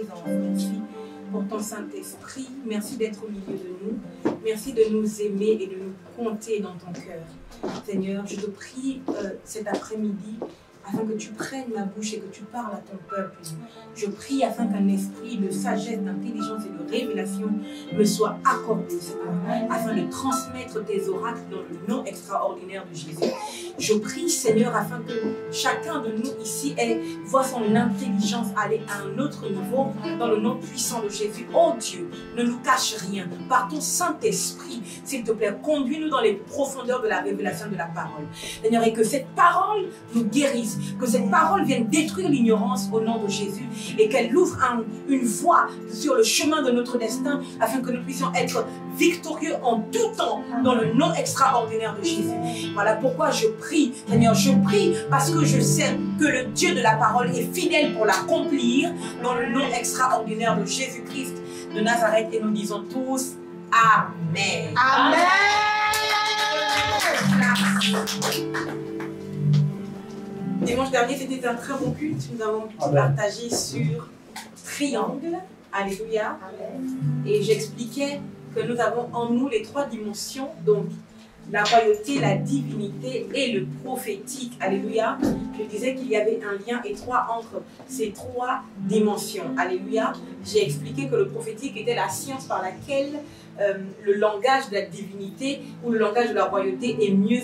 présence. Merci pour ton Saint-Esprit. Merci d'être au milieu de nous. Merci de nous aimer et de nous compter dans ton cœur. Seigneur, je te prie cet après-midi afin que tu prennes ma bouche et que tu parles à ton peuple. Je prie afin qu'un esprit de sagesse, d'intelligence et de révélation me soit accordé, Seigneur, afin de transmettre tes oracles dans le nom extraordinaire de Jésus. Je prie, Seigneur, afin que chacun de nous ici voit son intelligence aller à un autre niveau dans le nom puissant de Jésus. Oh Dieu, ne nous cache rien. Par ton Saint-Esprit, s'il te plaît, conduis-nous dans les profondeurs de la révélation de la parole. Seigneur, et que cette parole nous guérisse, que cette parole vienne détruire l'ignorance au nom de Jésus et qu'elle ouvre une voie sur le chemin de notre destin afin que nous puissions être victorieux en tout temps dans le nom extraordinaire de Jésus. Voilà pourquoi je prie, Seigneur, je prie parce que je sais que le Dieu de la parole est fidèle pour l'accomplir dans le nom extraordinaire de Jésus-Christ de Nazareth, et nous disons tous Amen. Amen. Dimanche dernier, c'était un très bon culte. Nous avons partagé sur triangle. Alléluia. Et j'expliquais que nous avons en nous les trois dimensions, donc la royauté, la divinité et le prophétique. Alléluia. Je disais qu'il y avait un lien étroit entre ces trois dimensions. Alléluia. J'ai expliqué que le prophétique était la science par laquelle le langage de la divinité ou le langage de la royauté est mieux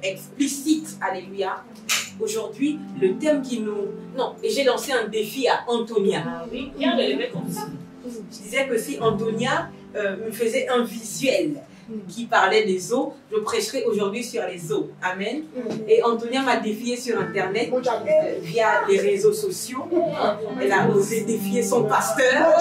explicite. Alléluia. Aujourd'hui, le thème qui nous... Non, et j'ai lancé un défi à Antonia. Ah oui, bien de lever comme ça. Je disais que si Antonia me faisait un visuel qui parlait des eaux, je prêcherai aujourd'hui sur les eaux. Amen. Et Antonia m'a défié sur Internet via les réseaux sociaux. Elle a osé défier son pasteur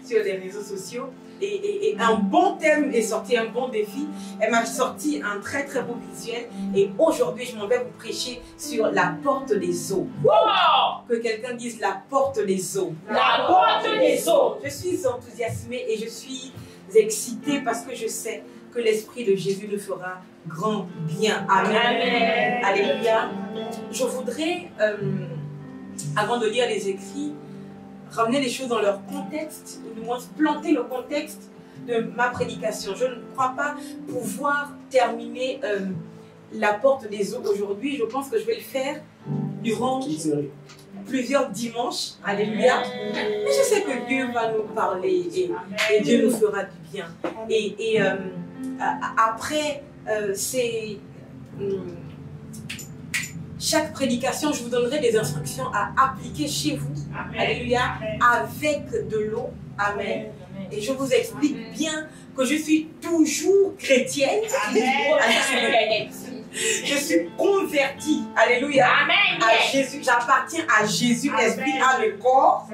sur les réseaux sociaux. Et un bon thème est sorti, un bon défi. Elle m'a sorti un très très beau visuel. Et aujourd'hui, je m'en vais vous prêcher sur la porte des eaux. Wow! Que quelqu'un dise la porte des eaux. La porte des eaux. Je suis enthousiasmée et je suis excitée parce que je sais que l'Esprit de Jésus le fera grand bien. Amen. Amen. Alléluia. Je voudrais, avant de lire les écrits, ramener les choses dans leur contexte, ou du moins planter le contexte de ma prédication. Je ne crois pas pouvoir terminer la porte des eaux aujourd'hui. Je pense que je vais le faire durant plusieurs dimanches. Alléluia. Mais je sais que Dieu va nous parler et Dieu nous fera du bien. Et après, c'est... chaque prédication, je vous donnerai des instructions à appliquer chez vous. Amen. Alléluia. Avec de l'eau. Amen. Et je vous explique bien que je suis toujours chrétienne. Amen. Je suis convertie. Alléluia. Amen. À Jésus. J'appartiens à Jésus, l'esprit, à le corps.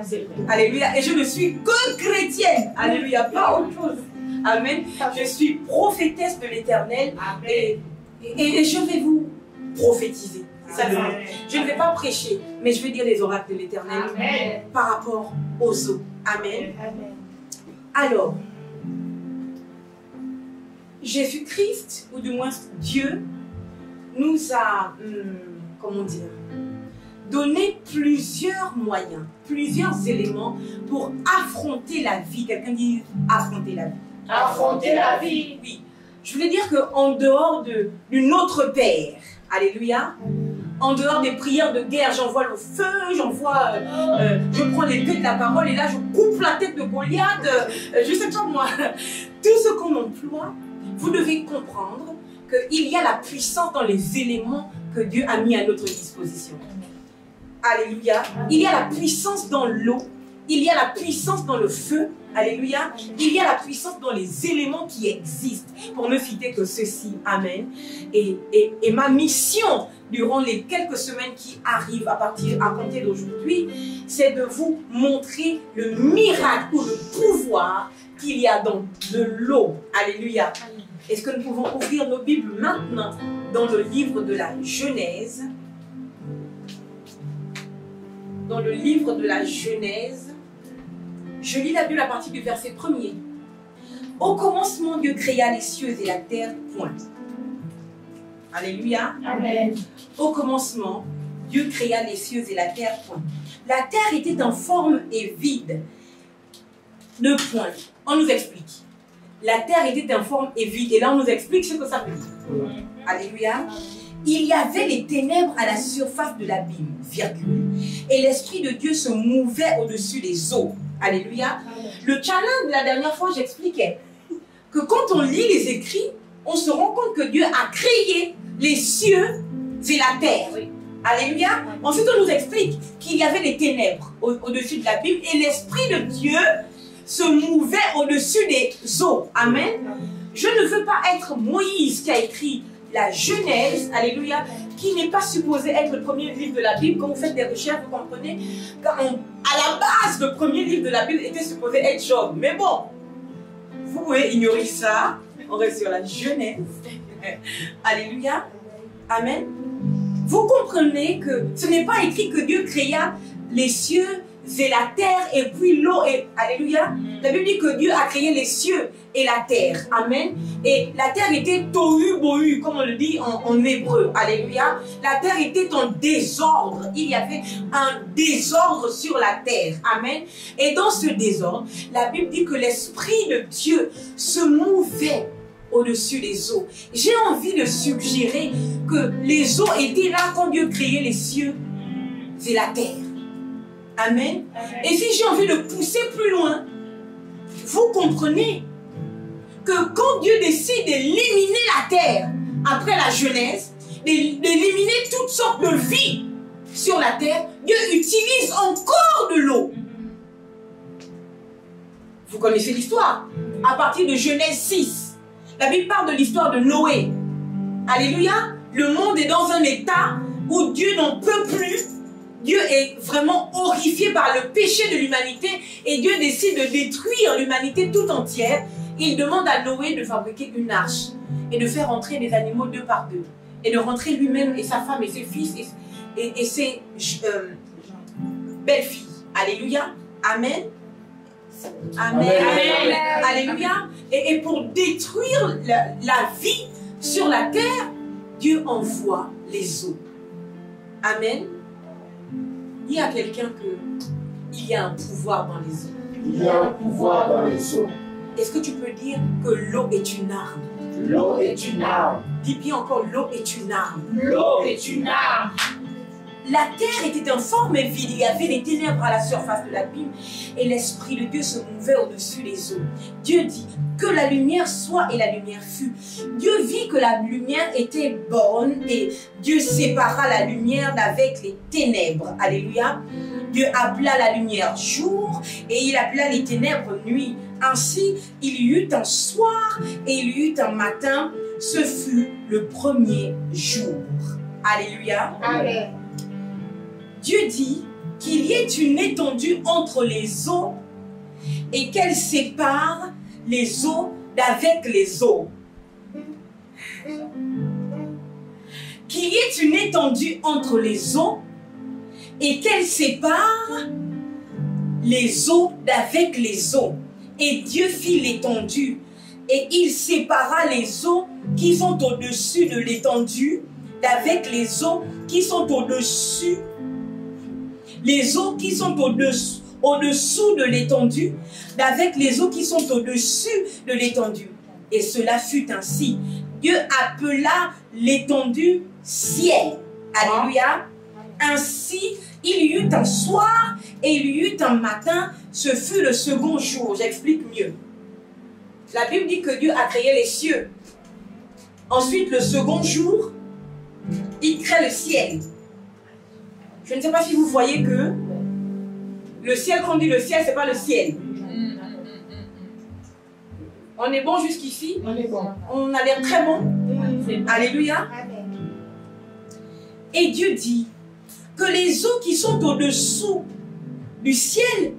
Alléluia. Et je ne suis que chrétienne. Alléluia. Pas autre chose. Amen. Je suis prophétesse de l'Éternel. Et je vais vous prophétiser. Je ne vais pas prêcher, mais je vais dire les oracles de l'Éternel par rapport aux eaux. Amen. Amen. Alors, Jésus-Christ, ou du moins Dieu, nous a, comment dire, donné plusieurs moyens, plusieurs éléments pour affronter la vie. Quelqu'un dit affronter la vie. Affronter la vie. Oui. Je voulais dire qu'en dehors d'une autre paire, alléluia, en dehors des prières de guerre, j'envoie le feu, je prends l'épée de la parole et là je coupe la tête de Goliath, je sais pas moi. Tout ce qu'on emploie, vous devez comprendre qu'il y a la puissance dans les éléments que Dieu a mis à notre disposition. Alléluia. Il y a la puissance dans l'eau, il y a la puissance dans le feu. Alléluia. Il y a la puissance dans les éléments qui existent, pour ne citer que ceci. Amen. Et ma mission durant les quelques semaines qui arrivent à compter d'aujourd'hui, c'est de vous montrer le miracle ou le pouvoir qu'il y a dans de l'eau. Alléluia. Est-ce que nous pouvons ouvrir nos Bibles maintenant dans le livre de la Genèse? Dans le livre de la Genèse, je lis la Bible à partir du verset 1er. Au commencement, Dieu créa les cieux et la terre, point. Alléluia. Amen. Au commencement, Dieu créa les cieux et la terre, point. La terre était en forme et vide. Deux points. On nous explique. La terre était en forme et vide. Et là, on nous explique ce que ça veut dire. Alléluia. Il y avait les ténèbres à la surface de l'abîme, virgule. Et l'Esprit de Dieu se mouvait au-dessus des eaux. Alléluia. Le challenge de la dernière fois, j'expliquais que quand on lit les écrits, on se rend compte que Dieu a créé les cieux et la terre. Alléluia. Ensuite, on nous explique qu'il y avait des ténèbres au-dessus de l'abîme et l'Esprit de Dieu se mouvait au-dessus des eaux. Amen. Je ne veux pas être Moïse qui a écrit la Genèse, alléluia, qui n'est pas supposé être le premier livre de la Bible. Quand vous faites des recherches, vous comprenez qu'à la base, le premier livre de la Bible était supposé être Job. Mais bon, vous pouvez ignorer ça. On reste sur la Genèse. Alléluia. Amen. Vous comprenez que ce n'est pas écrit que Dieu créa les cieux et la terre et puis l'eau. Alléluia. La Bible dit que Dieu a créé les cieux et la terre. Amen. Et la terre était tohu bohu, comme on le dit en hébreu. Alléluia. La terre était en désordre. Il y avait un désordre sur la terre. Amen. Et dans ce désordre, la Bible dit que l'Esprit de Dieu se mouvait au-dessus des eaux. J'ai envie de suggérer que les eaux étaient là quand Dieu créait les cieux et la terre. Amen. Et si j'ai envie de pousser plus loin, vous comprenez que quand Dieu décide d'éliminer la terre après la Genèse, d'éliminer toutes sortes de vies sur la terre, Dieu utilise encore de l'eau. Vous connaissez l'histoire. À partir de Genèse 6, la Bible parle de l'histoire de Noé. Alléluia. Le monde est dans un état où Dieu n'en peut plus. Dieu est vraiment horrifié par le péché de l'humanité et Dieu décide de détruire l'humanité tout entière. Il demande à Noé de fabriquer une arche et de faire entrer des animaux deux par deux et de rentrer lui-même et sa femme et ses fils et ses belles-filles. Alléluia. Amen. Amen. Amen. Alléluia. Et pour détruire la vie sur la terre, Dieu envoie les eaux. Amen. Il y a quelqu'un il y a un pouvoir dans les eaux. Il y a un pouvoir dans les eaux. Est-ce que tu peux dire que l'eau est une arme? L'eau est une arme. Dis bien encore, l'eau est une arme. L'eau est une arme. La terre était en forme et vide. Il y avait des ténèbres à la surface de l'abîme et l'Esprit de Dieu se mouvait au-dessus des eaux. Dieu dit que la lumière soit et la lumière fut. Dieu vit que la lumière était bonne et Dieu sépara la lumière d'avec les ténèbres. Alléluia. Dieu appela la lumière jour et il appela les ténèbres nuit. Ainsi, il y eut un soir et il y eut un matin. Ce fut le premier jour. Alléluia. Amen. Dieu dit qu'il y ait une étendue entre les eaux et qu'elle sépare les eaux d'avec les eaux. Qu'il y ait une étendue entre les eaux et qu'elle sépare les eaux d'avec les eaux. Et Dieu fit l'étendue et il sépara les eaux qui sont au-dessus de l'étendue d'avec les eaux qui sont au-dessus. Les eaux qui sont au-dessous de l'étendue, d'avec les eaux qui sont au-dessus de l'étendue. Et cela fut ainsi. Dieu appela l'étendue ciel. Alléluia. Ainsi, il y eut un soir et il y eut un matin. Ce fut le second jour. J'explique mieux. La Bible dit que Dieu a créé les cieux. Ensuite, le second jour, il crée le ciel. Je ne sais pas si vous voyez que le ciel, quand on dit le ciel, ce n'est pas le ciel. On est bon jusqu'ici? On est bon. On a l'air très bon. Alléluia. Et Dieu dit que les eaux qui sont au-dessous du ciel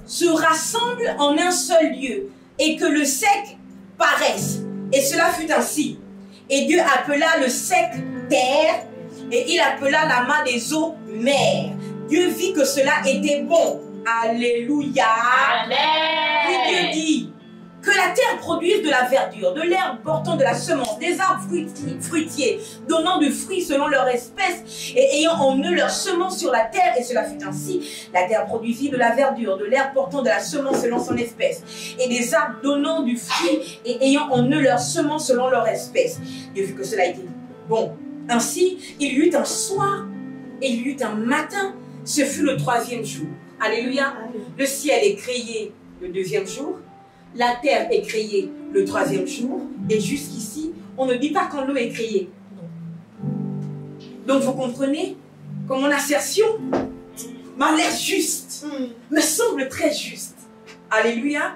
se rassemblent en un seul lieu et que le sec paraisse. Et cela fut ainsi. Et Dieu appela le sec terre et il appela la main des eaux mer. Dieu vit que cela était bon. Alléluia. Amen. Puis Dieu dit que la terre produise de la verdure, de l'herbe portant de la semence, des arbres fruitiers, donnant du fruit selon leur espèce, et ayant en eux leur semence sur la terre, et cela fut ainsi. La terre produisit de la verdure, de l'herbe portant de la semence selon son espèce, et des arbres donnant du fruit, et ayant en eux leur semence selon leur espèce. Dieu vit que cela était bon. Ainsi, il y eut un soir, et il y eut un matin, ce fut le 3e jour. Alléluia. Le ciel est créé le 2e jour. La terre est créée le 3e jour. Et jusqu'ici, on ne dit pas quand l'eau est créée. Donc vous comprenez que mon assertion m'a l'air juste, me semble très juste. Alléluia.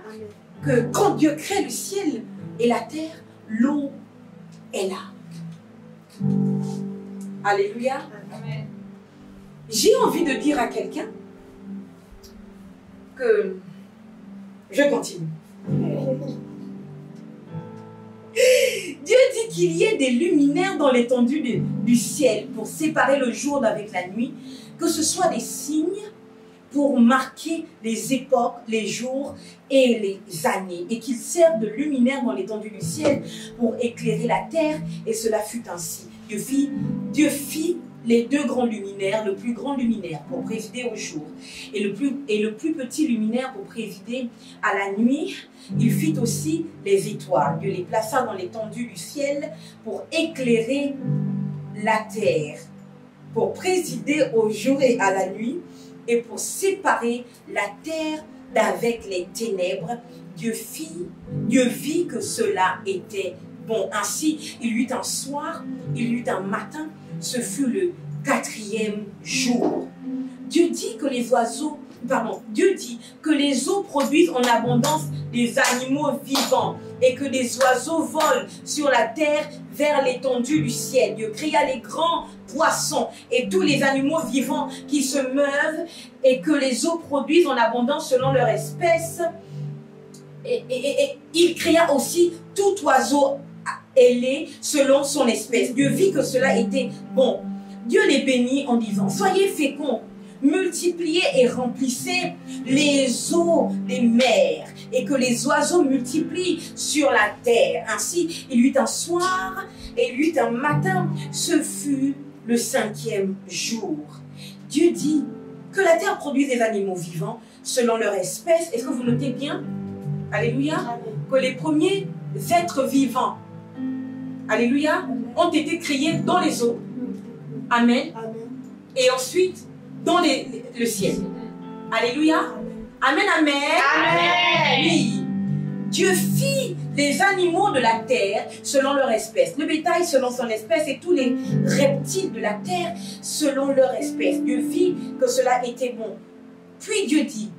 Que quand Dieu crée le ciel et la terre, l'eau est là. Alléluia. J'ai envie de dire à quelqu'un que je continue. Dieu dit qu'il y ait des luminaires dans l'étendue du ciel pour séparer le jour d'avec la nuit, que ce soit des signes pour marquer les époques, les jours et les années, et qu'ils servent de luminaires dans l'étendue du ciel pour éclairer la terre, et cela fut ainsi. Dieu fit les 2 grands luminaires, le plus grand luminaire pour présider au jour et le plus petit luminaire pour présider à la nuit. Il fit aussi les étoiles. Dieu les plaça dans l'étendue du ciel pour éclairer la terre, pour présider au jour et à la nuit et pour séparer la terre d'avec les ténèbres. Dieu vit que cela était bon. Ainsi, il y eut un soir, il y eut un matin, ce fut le 4e jour. Dieu dit que les eaux produisent en abondance des animaux vivants et que des oiseaux volent sur la terre vers l'étendue du ciel. Dieu créa les grands poissons et tous les animaux vivants qui se meuvent et que les eaux produisent en abondance selon leur espèce. Et il créa aussi tout oiseau ailé selon son espèce. Dieu vit que cela était bon. Dieu les bénit en disant: soyez féconds, multipliez et remplissez les eaux des mers, et que les oiseaux multiplient sur la terre. Ainsi, il y eut un soir et il y eut un matin, ce fut le 5e jour. Dieu dit que la terre produise des animaux vivants selon leur espèce. Est-ce que vous notez bien? Alléluia. Que les premiers êtres vivants, alléluia, ont été créés dans les eaux. Amen. Et ensuite, dans le ciel. Alléluia. Amen, amen. Amen. Oui. Dieu fit les animaux de la terre selon leur espèce, le bétail selon son espèce et tous les reptiles de la terre selon leur espèce. Dieu vit que cela était bon. Puis Dieu dit: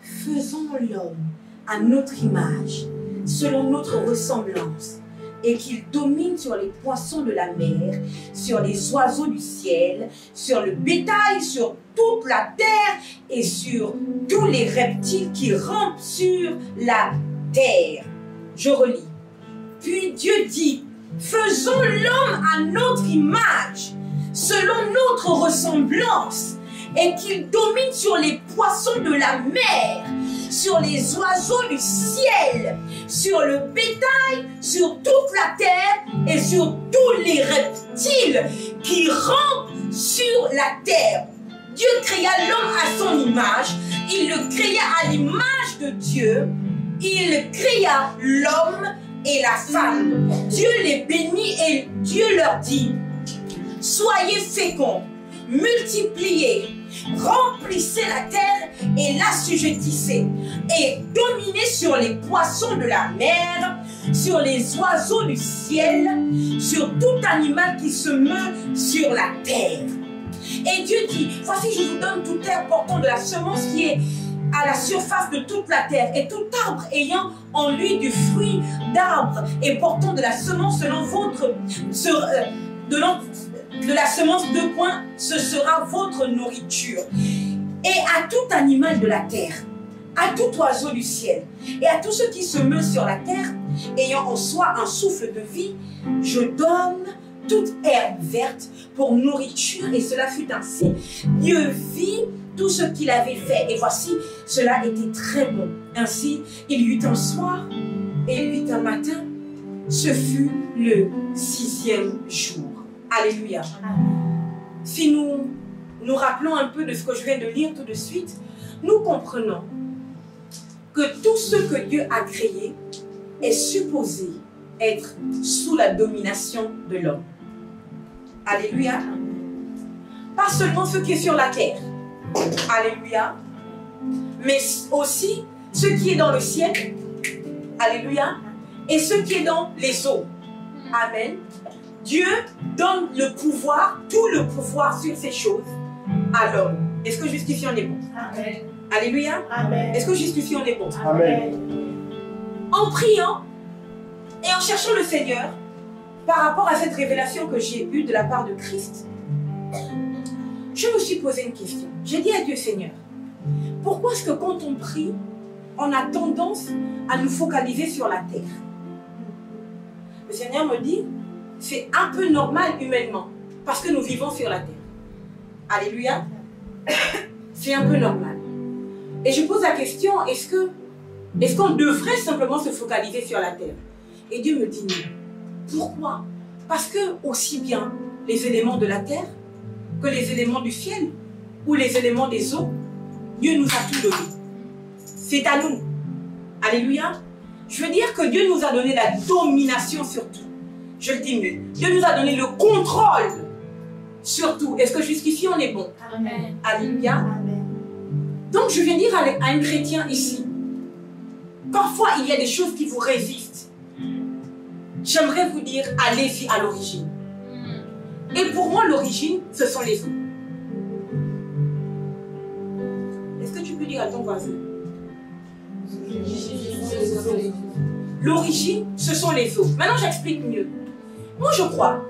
faisons l'homme à notre image, selon notre ressemblance, et qu'il domine sur les poissons de la mer, sur les oiseaux du ciel, sur le bétail, sur toute la terre et sur tous les reptiles qui rampent sur la terre. Je relis. Puis Dieu dit: faisons l'homme à notre image, selon notre ressemblance, et qu'il domine sur les poissons de la mer, sur les oiseaux du ciel, sur le bétail, sur toute la terre et sur tous les reptiles qui rampent sur la terre. Dieu créa l'homme à son image, il le créa à l'image de Dieu, il créa l'homme et la femme. Dieu les bénit et Dieu leur dit: soyez féconds, multipliez, remplissez la terre et l'assujettissez, et dominez sur les poissons de la mer, sur les oiseaux du ciel, sur tout animal qui se meut sur la terre. Et Dieu dit: voici, je vous donne toute herbe portant de la semence qui est à la surface de toute la terre, et tout arbre ayant en lui du fruit d'arbre et portant de la semence selon votre de la semence, 2 points, ce sera votre nourriture. Et à tout animal de la terre, à tout oiseau du ciel, et à tout ce qui se meut sur la terre, ayant en soi un souffle de vie, je donne toute herbe verte pour nourriture. Et cela fut ainsi. Dieu vit tout ce qu'il avait fait, et voici, cela était très bon. Ainsi, il y eut un soir Et 8 un matin, ce fut le 6e jour. Alléluia. Si nous nous rappelons un peu de ce que je viens de lire tout de suite, nous comprenons que tout ce que Dieu a créé est supposé être sous la domination de l'homme. Alléluia. Pas seulement ce qui est sur la terre. Alléluia. Mais aussi ce qui est dans le ciel. Alléluia. Et ce qui est dans les eaux. Amen. Dieu donne le pouvoir, tout le pouvoir sur ces choses à l'homme. Est-ce que jusqu'ici on est bon? Amen. Alléluia. Amen. Est-ce que jusqu'ici on est bon? Amen. En priant et en cherchant le Seigneur, par rapport à cette révélation que j'ai eue de la part de Christ, je me suis posé une question. J'ai dit à Dieu, Seigneur, pourquoi est-ce que quand on prie, on a tendance à nous focaliser sur la terre? Le Seigneur me dit, c'est un peu normal humainement, parce que nous vivons sur la terre. Alléluia. C'est un peu normal. Et je pose la question, est-ce qu'on devrait simplement se focaliser sur la terre? Et Dieu me dit non. Pourquoi? Parce que aussi bien les éléments de la terre que les éléments du ciel ou les éléments des eaux, Dieu nous a tout donné. C'est à nous. Alléluia. Je veux dire que Dieu nous a donné la domination sur tout. Je le dis mieux. Dieu nous a donné le contrôle sur tout. Est-ce que jusqu'ici on est bon? Amen. Alléluia. Amen. Donc je viens dire à un chrétien ici, parfois il y a des choses qui vous résistent. J'aimerais vous dire, allez-y à l'origine. Et pour moi, l'origine, ce sont les eaux. Est-ce que tu peux dire à ton voisin? L'origine, ce sont les eaux. Maintenant, j'explique mieux. Moi, je crois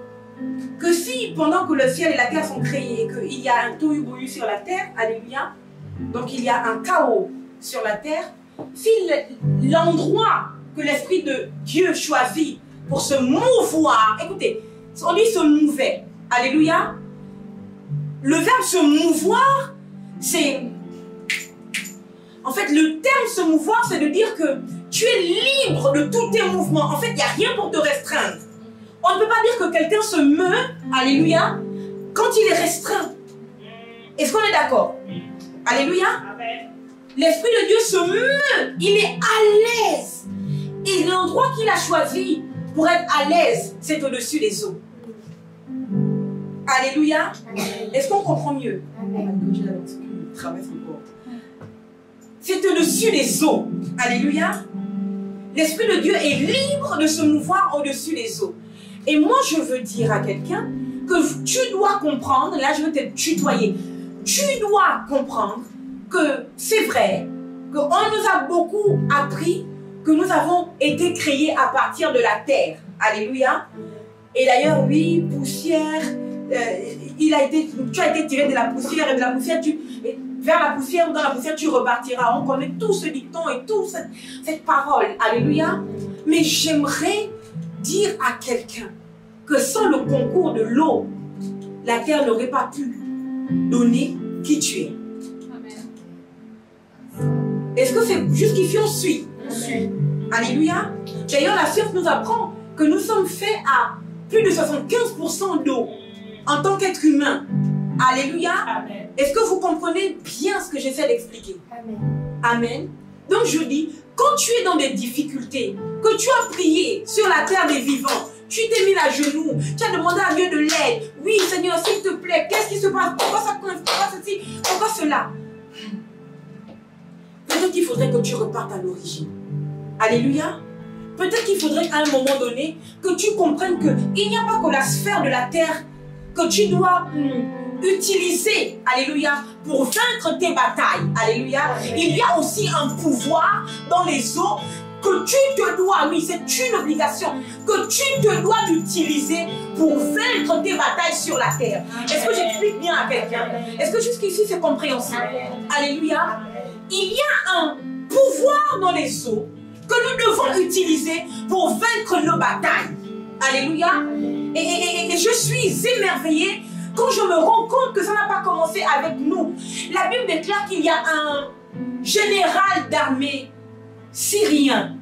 que si, pendant que le ciel et la terre sont créés, qu'il y a un tohu-bohu sur la terre, alléluia, donc il y a un chaos sur la terre, si l'endroit que l'Esprit de Dieu choisit pour se mouvoir, écoutez, on dit se mouver, alléluia, le verbe se mouvoir, c'est... En fait, le terme se mouvoir, c'est de dire que tu es libre de tous tes mouvements. En fait, il n'y a rien pour te restreindre. On ne peut pas dire que quelqu'un se meut, alléluia, quand il est restreint. Est-ce qu'on est d'accord? Alléluia. L'Esprit de Dieu se meut, il est à l'aise. Et l'endroit qu'il a choisi pour être à l'aise, c'est au-dessus des eaux. Alléluia. Est-ce qu'on comprend mieux? C'est au-dessus des eaux. Alléluia. L'Esprit de Dieu est libre de se mouvoir au-dessus des eaux. Et moi, je veux dire à quelqu'un que tu dois comprendre, là je veux te tutoyer, tu dois comprendre que c'est vrai, qu'on nous a beaucoup appris que nous avons été créés à partir de la terre. Alléluia. Et d'ailleurs, oui, poussière, tu as été tiré de la poussière et de la poussière, vers la poussière ou dans la poussière, tu repartiras. On connaît tout ce dicton et toute cette parole. Alléluia. Mais j'aimerais dire à quelqu'un que sans le concours de l'eau, la terre n'aurait pas pu donner qui tu es. Est-ce que c'est jusqu'ici on suit? Alléluia. D'ailleurs, la science nous apprend que nous sommes faits à plus de 75% d'eau en tant qu'être humain. Alléluia. Est-ce que vous comprenez bien ce que j'essaie d'expliquer? Amen. Amen. Donc je dis, quand tu es dans des difficultés, que tu as prié sur la terre des vivants, tu t'es mis à genoux, tu as demandé à Dieu de l'aide. Oui, Seigneur, s'il te plaît, qu'est-ce qui se passe? Pourquoi ça coince? Pourquoi ceci? Pourquoi cela? Peut-être qu'il faudrait que tu repartes à l'origine. Alléluia. Peut-être qu'il faudrait à un moment donné que tu comprennes qu'il n'y a pas que la sphère de la terre que tu dois utiliser, alléluia, pour vaincre tes batailles. Alléluia. Il y a aussi un pouvoir dans les eaux que tu te dois, oui, c'est une obligation, que tu te dois d'utiliser pour vaincre tes batailles sur la terre. Est-ce que j'explique bien à quelqu'un? Est-ce que jusqu'ici c'est compréhensible? Alléluia. Il y a un pouvoir dans les eaux que nous devons utiliser pour vaincre nos batailles. Alléluia. Et je suis émerveillée quand je me rends compte que ça n'a pas commencé avec nous. La Bible déclare qu'il y a un général d'armée syrien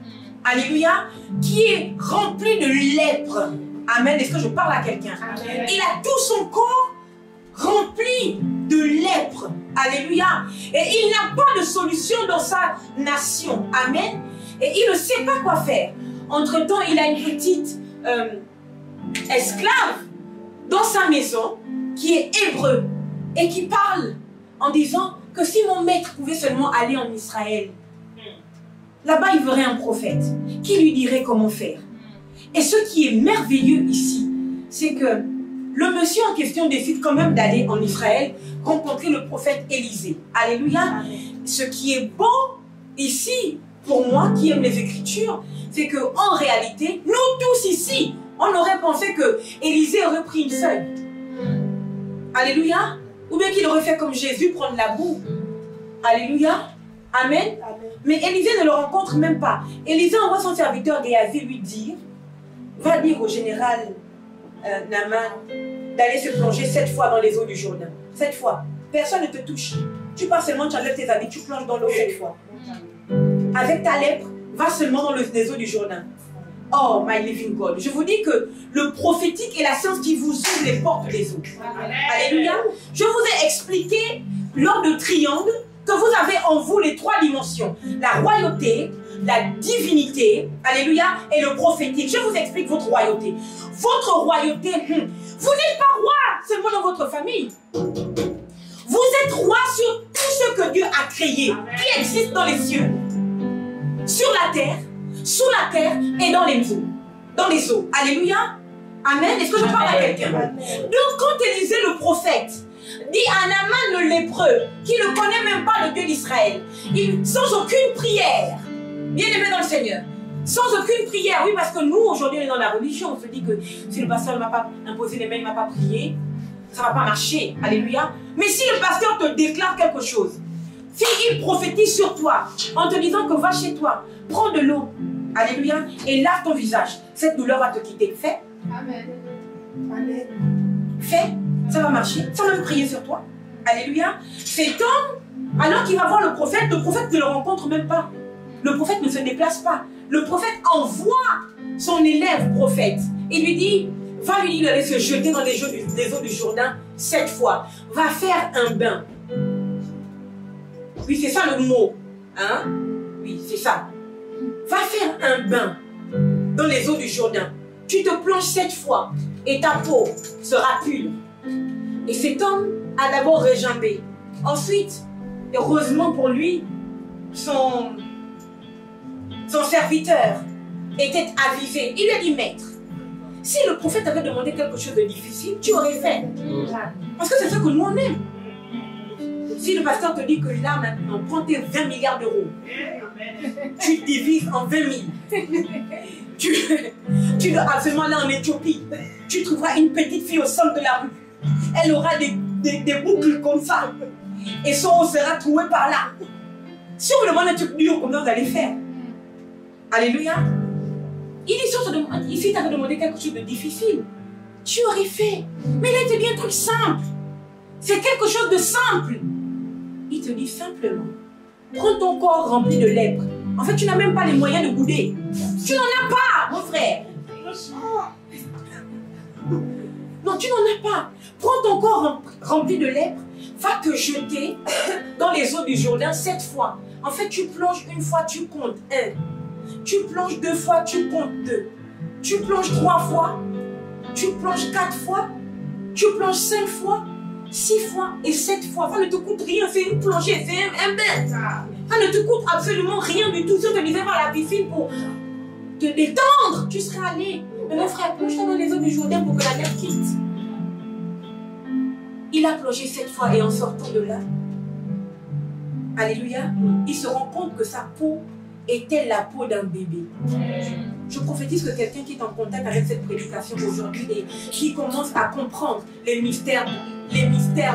alléluia, qui est rempli de lèpre. Amen. Est-ce que je parle à quelqu'un? Il a tout son corps rempli de lèpre. Alléluia. Et il n'a pas de solution dans sa nation. Amen. Et il ne sait pas quoi faire. Entre-temps, il a une petite esclave dans sa maison qui est hébreu et qui parle en disant que si mon maître pouvait seulement aller en Israël, là-bas il verrait un prophète qui lui dirait comment faire. Et ce qui est merveilleux ici, c'est que le monsieur en question décide quand même d'aller en Israël rencontrer le prophète Élisée. Alléluia. Amen. Ce qui est bon ici, pour moi qui aime les Écritures, c'est qu'en réalité, nous tous ici, on aurait pensé que Élisée aurait pris une feuille. Alléluia. Ou bien qu'il aurait fait comme Jésus, prendre la boue. Alléluia. Amen. Amen. Mais Élisée ne le rencontre même pas. Élisée envoie son serviteur Géasi lui dire, va dire au général Naaman d'aller se plonger 7 fois dans les eaux du Jourdain. 7 fois. Personne ne te touche. Tu pars seulement, tu enlèves tes habits, tu plonges dans l'eau 7 fois. Avec ta lèpre, va seulement dans les eaux du Jourdain. Oh, my living God. Je vous dis que le prophétique est la science qui vous ouvre les portes des eaux. Alléluia. Je vous ai expliqué lors de triangle que vous avez en vous les 3 dimensions. La royauté, la divinité, alléluia, et le prophétique. Je vous explique votre royauté. Votre royauté, vous n'êtes pas roi seulement dans votre famille. Vous êtes roi sur tout ce que Dieu a créé, qui existe dans les cieux, sur la terre, sous la terre et dans les eaux. Dans les eaux. Alléluia. Amen. Est-ce que je parle à quelqu'un? Donc quand Élisée le prophète dit à Naaman le lépreux, qui ne connaît même pas le Dieu d'Israël, sans aucune prière, bien aimé dans le Seigneur, sans aucune prière, oui, parce que nous aujourd'hui on est dans la religion, on se dit que si le pasteur ne m'a pas imposé les mains, il ne m'a pas prié, ça ne va pas marcher, alléluia. Mais si le pasteur te déclare quelque chose, si il prophétise sur toi, en te disant que va chez toi, prends de l'eau, alléluia, et lave ton visage, cette douleur va te quitter, fais. Amen. Amen. Fais. Ça va marcher, ça va prier sur toi. Alléluia. Cet homme, alors qu'il va voir le prophète ne le rencontre même pas. Le prophète ne se déplace pas. Le prophète envoie son élève prophète. Il lui dit, va lui dire d'aller se jeter dans les eaux du Jourdain 7 fois. Va faire un bain. Oui, c'est ça le mot. Hein? Oui, c'est ça. Va faire un bain dans les eaux du Jourdain. Tu te plonges 7 fois et ta peau sera pure. Et cet homme a d'abord regimbé. Ensuite, heureusement pour lui, son serviteur était avisé. Il lui a dit, maître, si le prophète avait demandé quelque chose de difficile, tu aurais fait. Parce que c'est ça que nous on aime. Si le pasteur te dit que là maintenant, prends tes 20 milliards d'euros, tu divises en 20 000. Tu dois absolument aller en Éthiopie. Tu trouveras une petite fille au centre de la rue. Elle aura des boucles comme ça. Et son haut sera troué par là. Si on vous demande un truc dur, comment vous allez faire? Alléluia. Il dit, ici, tu avais demandé quelque chose de difficile. Tu aurais fait. Mais là, il te dit un truc simple. C'est quelque chose de simple. Il te dit simplement, prends ton corps rempli de lèpre. En fait, tu n'as même pas les moyens de bouder. Tu n'en as pas, mon frère. Non, tu n'en as pas. Prends ton corps rempli de lèpre, va te jeter dans les eaux du Jourdain 7 fois. En fait, tu plonges 1 fois, tu comptes 1. Tu plonges 2 fois, tu comptes 2. Tu plonges 3 fois, tu plonges 4 fois, tu plonges 5 fois, 6 fois et 7 fois. Ça ne te coûte rien, c'est une plongée, c'est un bain. Ça ne te coûte absolument rien du tout. Si on te disait par la piscine pour te détendre, tu serais allé. Mais mon frère, plonge-toi dans les eaux du Jourdain pour que la terre quitte. Il a plongé 7 fois et en sortant de là, alléluia, il se rend compte que sa peau était la peau d'un bébé. Je prophétise que quelqu'un qui est en contact avec cette prédication aujourd'hui et qui commence à comprendre les mystères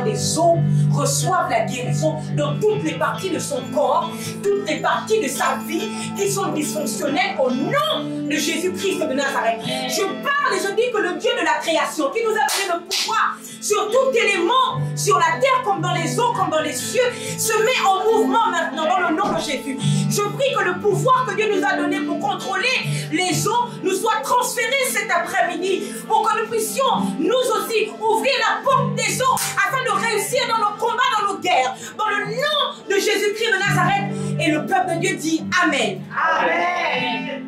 des eaux, reçoivent la guérison dans toutes les parties de son corps, toutes les parties de sa vie qui sont dysfonctionnelles au nom de Jésus-Christ de Nazareth. Je parle et je dis que le Dieu de la création qui nous a donné le pouvoir sur tout élément, sur la terre comme dans les eaux, comme dans les cieux, se met en mouvement maintenant dans le nom de Jésus. Je prie que le pouvoir que Dieu nous a donné pour contrôler les eaux nous soit transféré cet après-midi, pour que nous puissions nous aussi ouvrir la porte des eaux afin de réussir dans nos combats, dans nos guerres, dans le nom de Jésus-Christ de Nazareth. Et le peuple de Dieu dit Amen. Amen.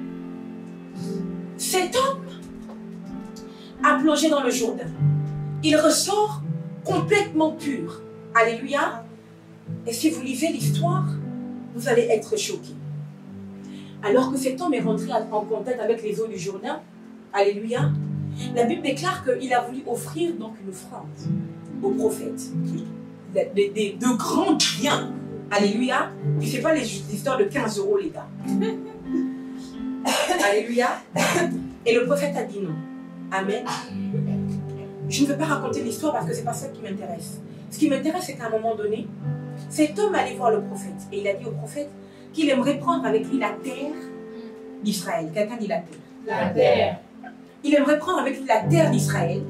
Cet homme a plongé dans le Jourdain. Il ressort complètement pur. Alléluia. Et si vous lisez l'histoire, vous allez être choqués. Alors que cet homme est rentré en contact avec les eaux du Jourdain, alléluia, la Bible déclare qu'il a voulu offrir donc une offrande au prophète. De grands biens. Alléluia. Il ne fait pas les histoires de 15 €, les gars. Alléluia. Et le prophète a dit non. Amen. Je ne veux pas raconter l'histoire parce que ce n'est pas ça qui m'intéresse. Ce qui m'intéresse, c'est qu'à un moment donné, cet homme allait voir le prophète. Et il a dit au prophète qu'il aimerait prendre avec lui la terre d'Israël. Quelqu'un dit la terre. La terre. Il aimerait prendre avec lui la terre d'Israël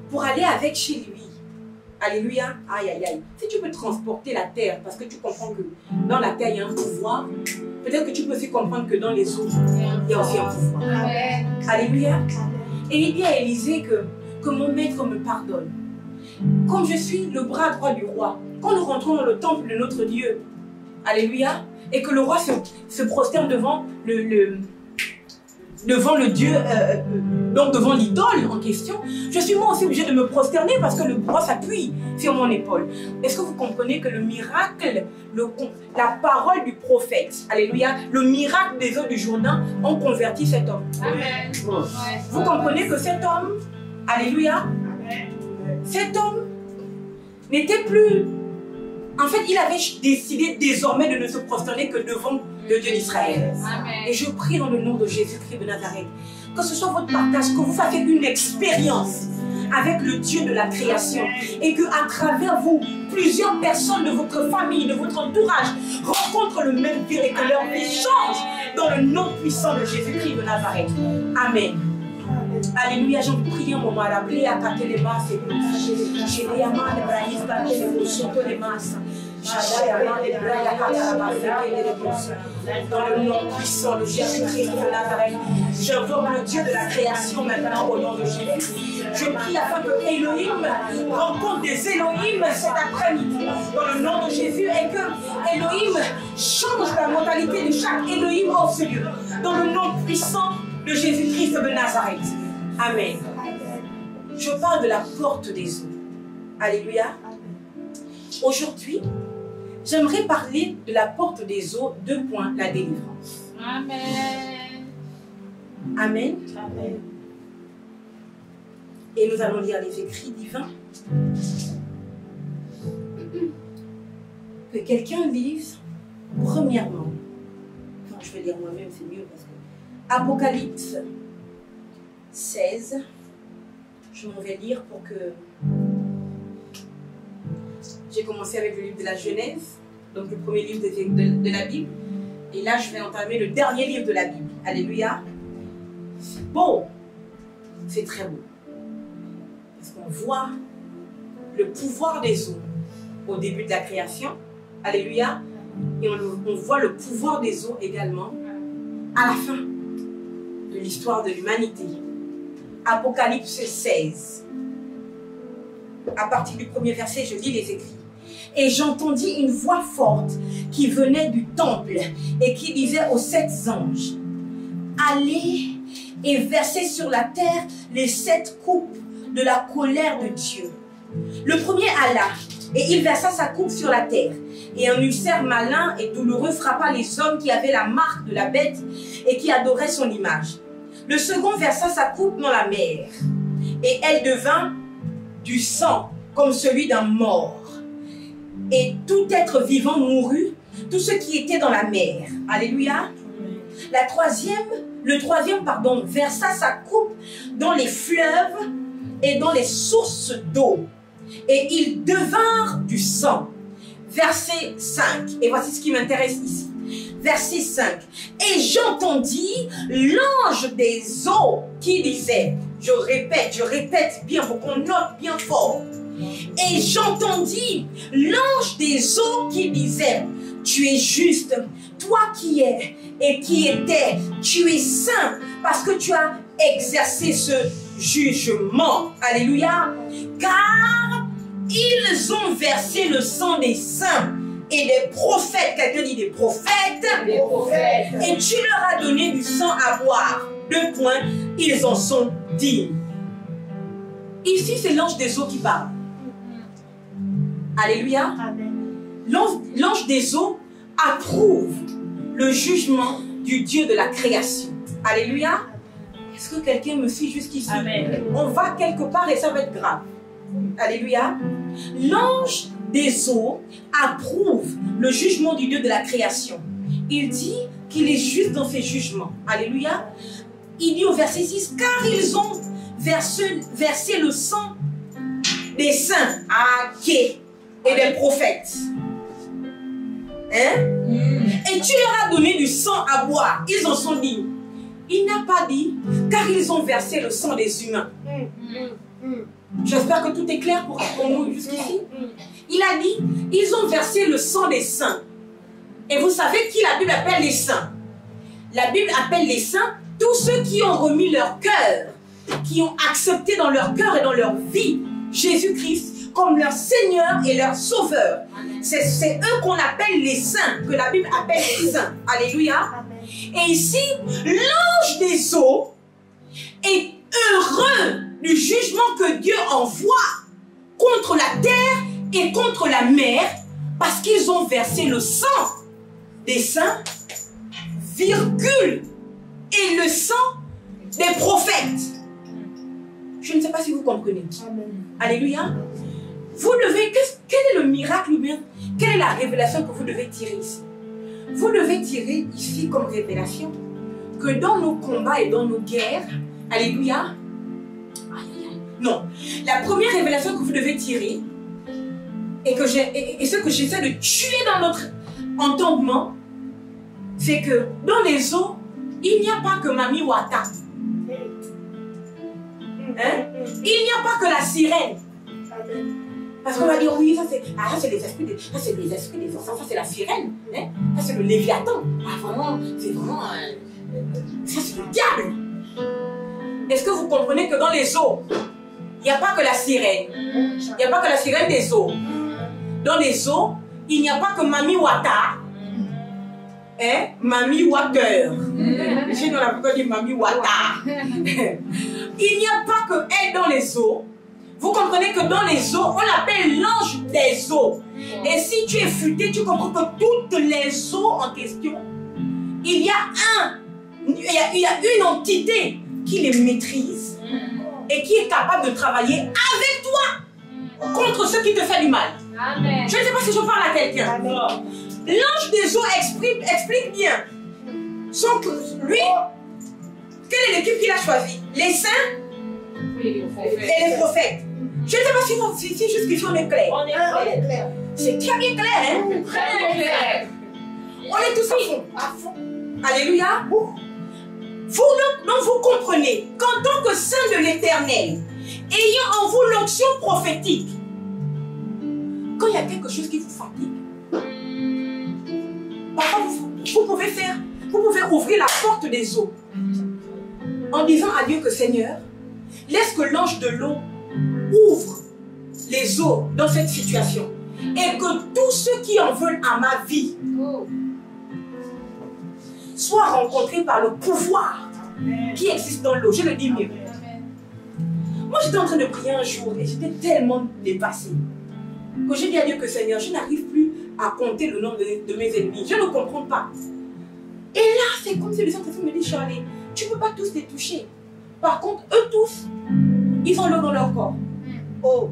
pour aller avec chez lui. Alléluia. Aïe, aïe, aïe. Si tu peux transporter la terre, parce que tu comprends que dans la terre, il y a un pouvoir, peut-être que tu peux aussi comprendre que dans les eaux, il y a aussi un pouvoir. Amen. Alléluia. Et il dit à Élisée que mon maître me pardonne. Comme je suis le bras droit du roi, quand nous rentrons dans le temple de notre Dieu, alléluia, et que le roi se prosterne devant devant le Dieu, donc devant l'idole en question, je suis moi aussi obligé de me prosterner parce que le roi s'appuie sur mon épaule. Est-ce que vous comprenez que le miracle, la parole du prophète, alléluia, le miracle des eaux du Jourdain ont converti cet homme? Amen. Vous comprenez que cet homme, alléluia, cet homme n'était plus... En fait, il avait décidé désormais de ne se prosterner que devant le Dieu d'Israël. Et je prie dans le nom de Jésus-Christ de Nazareth, que ce soit votre partage, que vous fassiez une expérience avec le Dieu de la création et qu'à travers vous, plusieurs personnes de votre famille, de votre entourage rencontrent le même Dieu et que leur vie change dans le nom puissant de Jésus-Christ de Nazareth. Amen. Alléluia, j'en prie un moment à la brie à tâter les masses et j'ai les amants, les braïs, les soto, les masses. Dans le nom puissant de Jésus-Christ de Nazareth, j'invoque le Dieu de la création maintenant au nom de Jésus. Je prie afin que Elohim rencontre des Elohim cet après-midi dans le nom de Jésus et que Elohim change la mentalité de chaque Elohim hors ce lieu dans le nom puissant de Jésus-Christ de Nazareth. Amen. Je parle de la porte des eaux. Alléluia. Aujourd'hui, j'aimerais parler de la porte des eaux, 2 points, la délivrance. Amen. Amen. Amen. Et nous allons lire les écrits divins. Que quelqu'un lise, premièrement, non, je vais lire moi-même, c'est mieux parce que Apocalypse 16, je m'en vais lire pour que... J'ai commencé avec le livre de la Genèse, donc le premier livre de la Bible. Et là, je vais entamer le dernier livre de la Bible. Alléluia. C'est beau. C'est très beau. Parce qu'on voit le pouvoir des eaux au début de la création. Alléluia. Et on voit le pouvoir des eaux également à la fin de l'histoire de l'humanité. Apocalypse 16. À partir du premier verset, je lis les écrits. Et j'entendis une voix forte qui venait du temple et qui disait aux 7 anges, allez et versez sur la terre les 7 coupes de la colère de Dieu. Le premier alla et il versa sa coupe sur la terre. Et un ulcère malin et douloureux frappa les hommes qui avaient la marque de la bête et qui adoraient son image. Le second versa sa coupe dans la mer et elle devint du sang comme celui d'un mort. Et tout être vivant mourut, tout ce qui était dans la mer. Alléluia. Le troisième, versa sa coupe dans les fleuves et dans les sources d'eau. Et ils devinrent du sang. Verset 5. Et voici ce qui m'intéresse ici. Verset 5. Et j'entendis l'ange des eaux qui disait, je répète bien pour qu'on note bien fort. Et j'entendis l'ange des eaux qui disait, tu es juste. Toi qui es et qui étais, tu es saint parce que tu as exercé ce jugement. Alléluia. Car ils ont versé le sang des saints et des prophètes. Quelqu'un dit des prophètes. Des prophètes. Et tu leur as donné du sang à boire. 2 points, ils en sont dignes. Ici, c'est l'ange des eaux qui parle. Alléluia. L'ange des eaux approuve le jugement du Dieu de la création. Alléluia. Est-ce que quelqu'un me suit jusqu'ici? Amen. On va quelque part et ça va être grave. Alléluia. L'ange des eaux approuve le jugement du Dieu de la création. Il dit qu'il est juste dans ses jugements. Alléluia. Il dit au verset 6, car ils ont versé le sang des saints et des prophètes. Hein? Et tu leur as donné du sang à boire. Ils en sont dignes. Il n'a pas dit, car ils ont versé le sang des humains. J'espère que tout est clair pour nous jusqu'ici. Il a dit, ils ont versé le sang des saints. Et vous savez qui la Bible appelle les saints? La Bible appelle les saints tous ceux qui ont remis leur cœur, qui ont accepté dans leur cœur et dans leur vie Jésus-Christ comme leur Seigneur et leur Sauveur. C'est eux qu'on appelle les saints, que la Bible appelle les saints. Alléluia. Et ici, l'ange des eaux est heureux du jugement que Dieu envoie contre la terre et contre la mer parce qu'ils ont versé le sang des saints, virgule, et le sang des prophètes. Je ne sais pas si vous comprenez. Alléluia. Vous devez, quel est le miracle ou bien quelle est la révélation que vous devez tirer ici? Vous devez tirer ici comme révélation que dans nos combats et dans nos guerres, alléluia, non, la première révélation que vous devez tirer et ce que j'essaie de tuer dans notre entendement, c'est que dans les eaux, il n'y a pas que Mami Wata. Hein? Il n'y a pas que la sirène. Parce qu'on va dire, oui, ça c'est les esprits des enfants, ça c'est la sirène, hein? Ça c'est le Léviathan. Ah, vraiment, c'est vraiment, ça c'est le diable. Est-ce que vous comprenez que dans les eaux, il n'y a pas que la sirène, il n'y a pas que la sirène des eaux. Dans les eaux, il n'y a pas que Mami Wata, hein? Mami Water. J'ai dans la Bible dit Mami Wata. Il n'y a pas que elle dans les eaux. Vous comprenez que dans les eaux, on l'appelle l'ange des eaux. Et si tu es futé, tu comprends que toutes les eaux en question, il y a une entité qui les maîtrise et qui est capable de travailler avec toi contre ceux qui te font du mal. Amen. Je ne sais pas si je parle à quelqu'un. L'ange des eaux explique bien. Lui, quelle est l'équipe qu'il a choisie? Les saints et les prophètes. Je ne sais pas si jusqu'ici on est clair. On est clair. C'est très bien clair, hein? Très clair. On est tous à fond. Alléluia. Vous comprenez qu'en tant que saints de l'Éternel, ayant en vous l'onction prophétique, quand il y a quelque chose qui vous fatigue, parfois vous pouvez ouvrir la porte des eaux en disant à Dieu que Seigneur, laisse que l'ange de l'eau ouvre les eaux dans cette situation et que tous ceux qui en veulent à ma vie soient rencontrés par le pouvoir qui existe dans l'eau. Je le dis mieux. Moi j'étais en train de prier un jour et j'étais tellement dépassée que j'ai dit à Dieu que Seigneur, je n'arrive plus à compter le nombre de mes ennemis. Je ne comprends pas. Et là, c'est comme si le Saint-Esprit me dit, Charlie, tu ne peux pas tous les toucher. Par contre, eux tous, ils ont l'eau dans leur corps. Oh.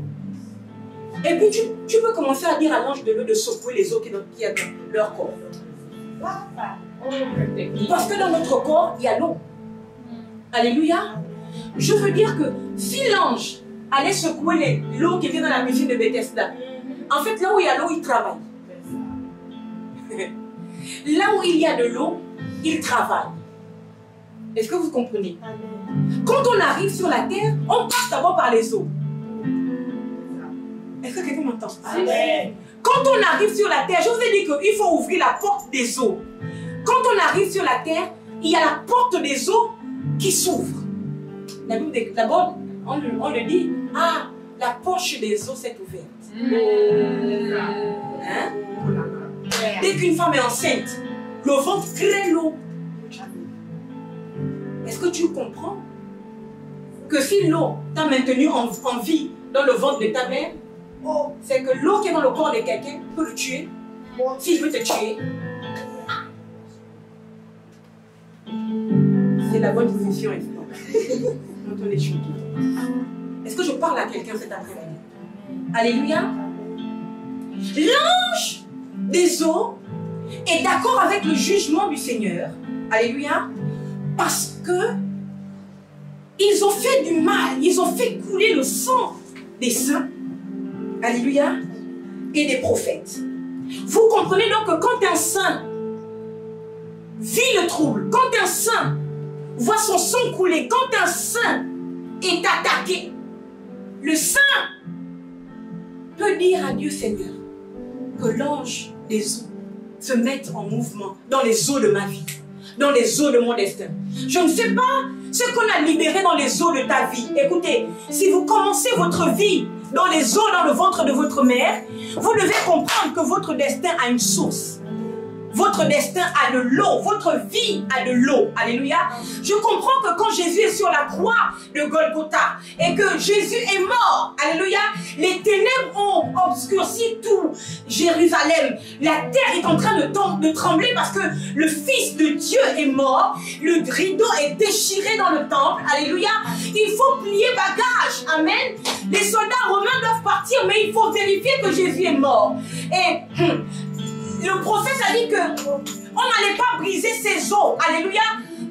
Et puis tu peux commencer à dire à l'ange de l'eau de secouer les eaux qui y a dans leur corps. Parce que dans notre corps, il y a l'eau. Alléluia. Je veux dire que si l'ange allait secouer l'eau qui était dans la piscine de Bethesda, en fait, là où il y a l'eau, il travaille. Là où il y a de l'eau, il travaille. Est-ce que vous comprenez? Quand on arrive sur la terre, on passe d'abord par les eaux. Est-ce que quelqu'un m'entend? Amen. Quand on arrive sur la terre, je vous ai dit qu'il faut ouvrir la porte des eaux. Quand on arrive sur la terre, il y a la porte des eaux qui s'ouvre. D'abord, on le dit, ah, la poche des eaux s'est ouverte. Hein? Dès qu'une femme est enceinte, le ventre crée l'eau. Est-ce que tu comprends que si l'eau t'a maintenu en vie dans le ventre de ta mère, c'est que l'eau qui est dans le corps de quelqu'un peut le tuer. S'il veut te tuer, c'est la bonne position. Quand on est choqué. Est-ce que je parle à quelqu'un cet après-midi? Alléluia. L'ange des eaux est d'accord avec le jugement du Seigneur. Alléluia. Parce que ils ont fait du mal, ils ont fait couler le sang des saints. Alléluia. Et des prophètes. Vous comprenez donc que quand un saint vit le trouble, quand un saint voit son sang couler, quand un saint est attaqué, le saint peut dire à Dieu, Seigneur, que l'ange des eaux se mette en mouvement dans les eaux de ma vie, dans les eaux de mon destin. Je ne sais pas ce qu'on a libéré dans les eaux de ta vie. Écoutez, si vous commencez votre vie dans les eaux, dans le ventre de votre mère, vous devez comprendre que votre destin a une source. Votre destin a de l'eau, votre vie a de l'eau. Alléluia. Je comprends que quand Jésus est sur la croix de Golgotha et que Jésus est mort, alléluia, les ténèbres ont obscurci tout Jérusalem. La terre est en train de trembler parce que le Fils de Dieu est mort. Le rideau est déchiré dans le temple. Alléluia. Il faut plier bagage. Amen. Les soldats romains doivent partir, mais il faut vérifier que Jésus est mort. Et le prophète a dit qu'on n'allait pas briser ses os. Alléluia.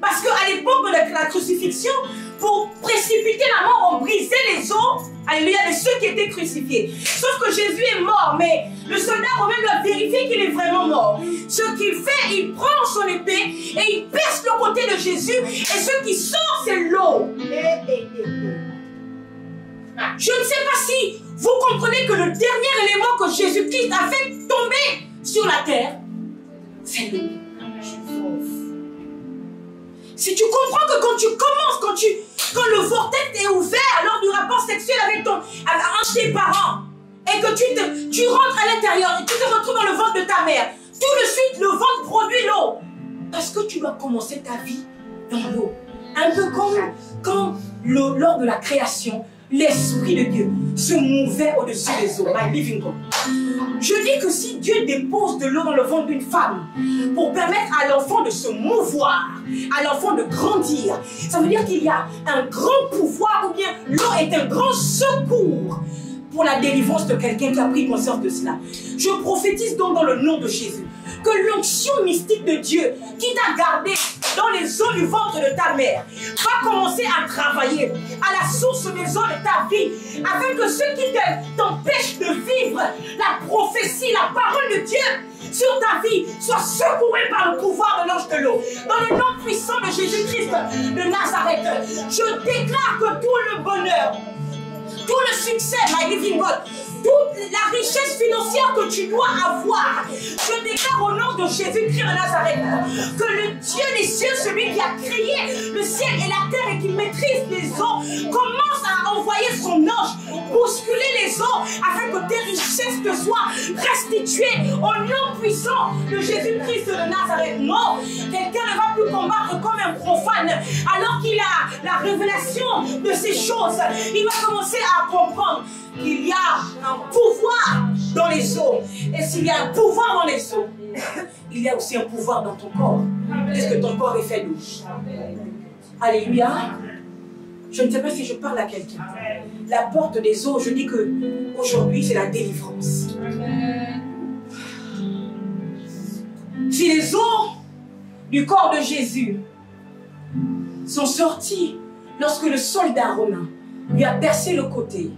Parce qu'à l'époque de la crucifixion, pour précipiter la mort, on brisait les os, alléluia, de ceux qui étaient crucifiés. Sauf que Jésus est mort, mais le soldat romain doit vérifier qu'il est vraiment mort. Ce qu'il fait, il prend son épée et il perce le côté de Jésus. Et ce qui sort, c'est l'eau. Je ne sais pas si vous comprenez que le dernier élément que Jésus-Christ a fait tomber sur la terre, c'est l'eau. Si tu comprends que quand tu commences, quand le vortex est ouvert lors du rapport sexuel avec un de tes parents, et que tu rentres à l'intérieur et tu te retrouves dans le ventre de ta mère, tout de suite le ventre produit l'eau. Parce que tu dois commencer ta vie dans l'eau. Un peu comme quand lors de la création, l'Esprit de Dieu se mouvait au-dessus des eaux. My living God. Je dis que si Dieu dépose de l'eau dans le ventre d'une femme pour permettre à l'enfant de se mouvoir, à l'enfant de grandir, ça veut dire qu'il y a un grand pouvoir, ou bien l'eau est un grand secours pour la délivrance de quelqu'un qui a pris conscience de cela. Je prophétise donc dans le nom de Jésus que l'onction mystique de Dieu qui t'a gardé dans les eaux du ventre de ta mère va commencer à travailler à la source des eaux de ta vie, afin que ce qui t'empêche de vivre la prophétie, la parole de Dieu sur ta vie soit secoué par le pouvoir de l'ange de l'eau. Dans le nom puissant de Jésus-Christ de Nazareth, je déclare que tout le bonheur, tout le succès, my living God, toute la richesse financière que tu dois avoir, je déclare au nom de Jésus-Christ de Nazareth que le Dieu des cieux, celui qui a créé le ciel et la terre et qui maîtrise les eaux, commence à envoyer son ange bousculer les eaux afin que tes richesses te soient restituées au nom puissant de Jésus-Christ de Nazareth. Non, quelqu'un ne va plus combattre comme un profane alors qu'il a la révélation de ces choses. Il va commencer à comprendre qu'il y a un pouvoir dans les eaux. Et s'il y a un pouvoir dans les eaux, il y a aussi un pouvoir dans ton corps. Puisque ton corps est fait d'eau. Alléluia. Je ne sais pas si je parle à quelqu'un. La porte des eaux, je dis que aujourd'hui c'est la délivrance. Si les eaux du corps de Jésus sont sorties lorsque le soldat romain lui a percé le côté,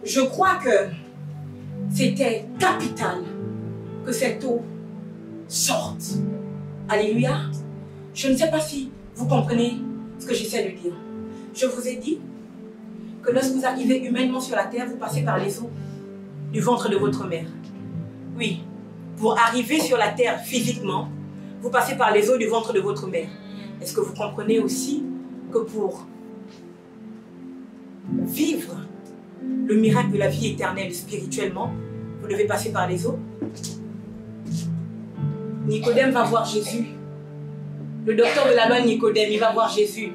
je crois que c'était capital que cette eau sorte. Alléluia. Je ne sais pas si vous comprenez ce que j'essaie de dire. Je vous ai dit que lorsque vous arrivez humainement sur la terre, vous passez par les eaux du ventre de votre mère. Oui, pour arriver sur la terre physiquement, vous passez par les eaux du ventre de votre mère. Est-ce que vous comprenez aussi que pour vivre le miracle de la vie éternelle spirituellement, vous devez passer par les eaux? Nicodème va voir Jésus. Le docteur de la loi, Nicodème, il va voir Jésus.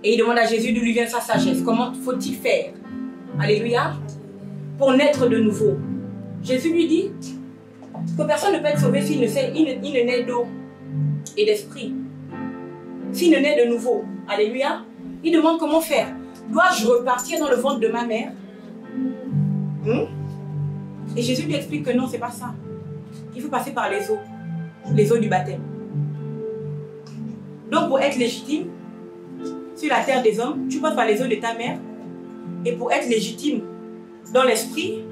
Et il demande à Jésus d'où lui vient sa sagesse. Comment faut-il faire? Alléluia. Pour naître de nouveau. Jésus lui dit que personne ne peut être sauvé s'il ne naît d'eau et d'esprit. S'il ne naît de nouveau. Alléluia. Il demande comment faire. Dois-je repartir dans le ventre de ma mère? Et Jésus lui explique que non, c'est pas ça. Il faut passer par les eaux du baptême. Donc pour être légitime sur la terre des hommes, tu passes par les eaux de ta mère. Et pour être légitime dans l'esprit,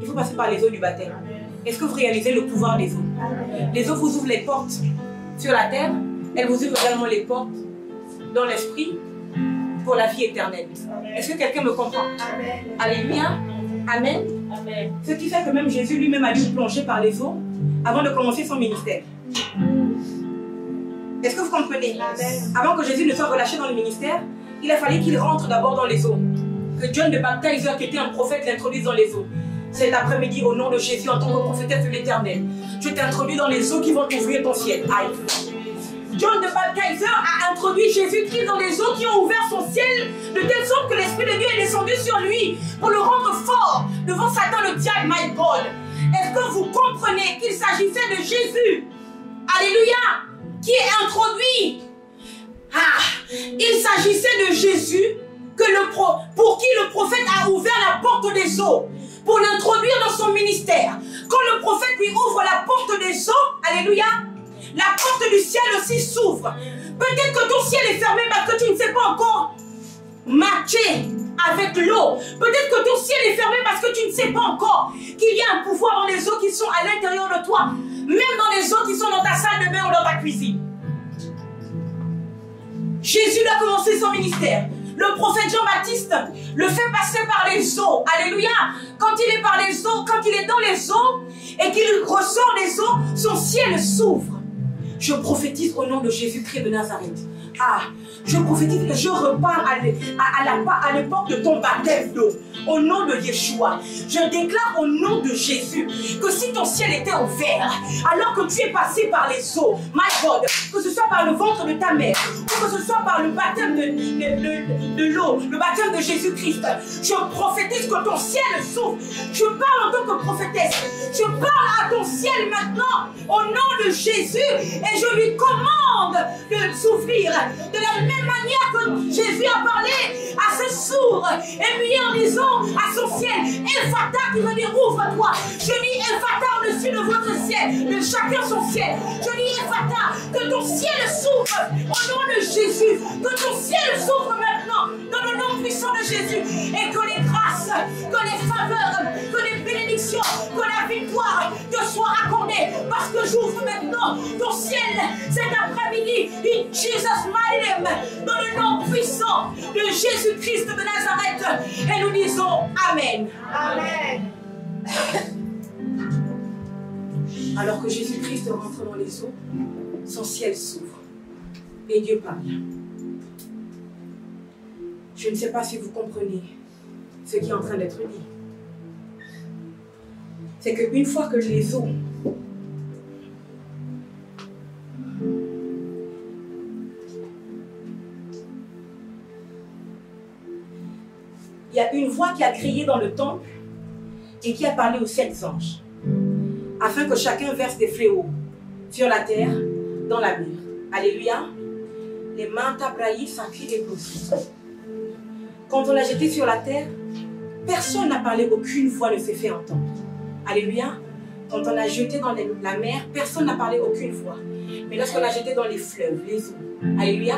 il faut passer par les eaux du baptême. Est-ce que vous réalisez le pouvoir des eaux? Les eaux vous ouvrent les portes sur la terre. Elles vous ouvrent également les portes dans l'esprit pour la vie éternelle. Est-ce que quelqu'un me comprend? Alléluia. Amen. Amen. Ce qui fait que même Jésus lui-même a dû plonger par les eaux avant de commencer son ministère. Est-ce que vous comprenez? Avant que Jésus ne soit relâché dans le ministère, il a fallu qu'il rentre d'abord dans les eaux. Que John le Baptiseur, qui était un prophète, l'introduise dans les eaux. Cet après-midi, au nom de Jésus, en tant que prophétesse de l'Éternel, je t'introduis dans les eaux qui vont ouvrir ton ciel. Aïe. John le Baptiseur a introduit Jésus-Christ dans les eaux qui ont ouvert son ciel, de telle sorte que l'Esprit de Dieu est descendu sur lui pour le rendre fort devant Satan le diable, my God. Est-ce que vous comprenez qu'il s'agissait de Jésus? Alléluia. Qui est introduit. Il s'agissait de Jésus pour qui le prophète a ouvert la porte des eaux pour l'introduire dans son ministère. Quand le prophète lui ouvre la porte des eaux, alléluia, la porte du ciel aussi s'ouvre. Peut-être que ton ciel est fermé parce que tu ne sais pas encore matcher avec l'eau. Peut-être que ton ciel est fermé parce que tu ne sais pas encore qu'il y a un pouvoir dans les eaux qui sont à l'intérieur de toi. Même dans les eaux qui sont dans ta salle de bain ou dans ta cuisine. Jésus a commencé son ministère. Le prophète Jean-Baptiste le fait passer par les eaux. Alléluia. Quand il est par les eaux, quand il est dans les eaux et qu'il ressort des eaux, son ciel s'ouvre. Je prophétise au nom de Jésus-Christ de Nazareth. Je prophétise que je repars à l'époque de ton baptême d'eau. Au nom de Yeshua, je déclare au nom de Jésus que si ton ciel était ouvert, alors que tu es passé par les eaux, my God, que ce soit par le ventre de ta mère, ou que ce soit par le baptême de l'eau, le baptême de Jésus-Christ, je prophétise que ton ciel s'ouvre. Je parle en tant que prophétesse. Je parle à ton ciel maintenant, au nom de Jésus, et je lui commande de s'ouvrir. De la même manière que Jésus a parlé à ce sourd, et puis en disant à son ciel, Ephata, qui veut dire ouvre-toi. Je dis Ephata au-dessus de votre ciel, de chacun son ciel. Je dis Ephata, que ton ciel s'ouvre au nom de Jésus, que ton ciel s'ouvre maintenant dans le nom puissant de Jésus, et que les grâces, que les faveurs, que les bénédictions, que la victoire te soient accordées, parce que j'ouvre maintenant ton ciel cet après-midi, in Jesus' mighty name, dans le nom puissant de Jésus-Christ de Nazareth, et nous disons Amen. Amen. Alors que Jésus-Christ rentre dans les eaux, son ciel s'ouvre et Dieu parle. Je ne sais pas si vous comprenez ce qui est en train d'être dit. C'est qu'une fois que les eaux il y a une voix qui a crié dans le temple et qui a parlé aux 7 anges, afin que chacun verse des fléaux sur la terre, dans la mer. Alléluia. Les mains tabraïs, sacrés et blessés. Quand on l'a jeté sur la terre, personne n'a parlé, aucune voix ne s'est fait entendre. Alléluia. Quand on l'a jeté dans la mer, personne n'a parlé, aucune voix. Mais lorsqu'on l'a jeté dans les fleuves, les eaux, alléluia,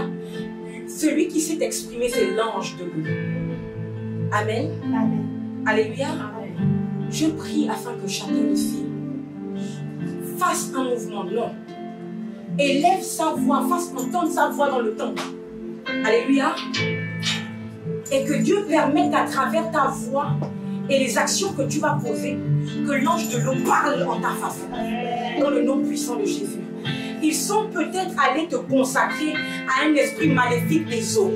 celui qui s'est exprimé, c'est l'ange de l'eau. Amen. Amen. Alléluia. Amen. Je prie afin que chacun ici fasse un mouvement, non. Élève sa voix, fasse entendre sa voix dans le temple. Alléluia. Et que Dieu permette à travers ta voix et les actions que tu vas poser, que l'ange de l'eau parle en ta faveur. Dans le nom puissant de Jésus. Ils sont peut-être allés te consacrer à un esprit maléfique des eaux.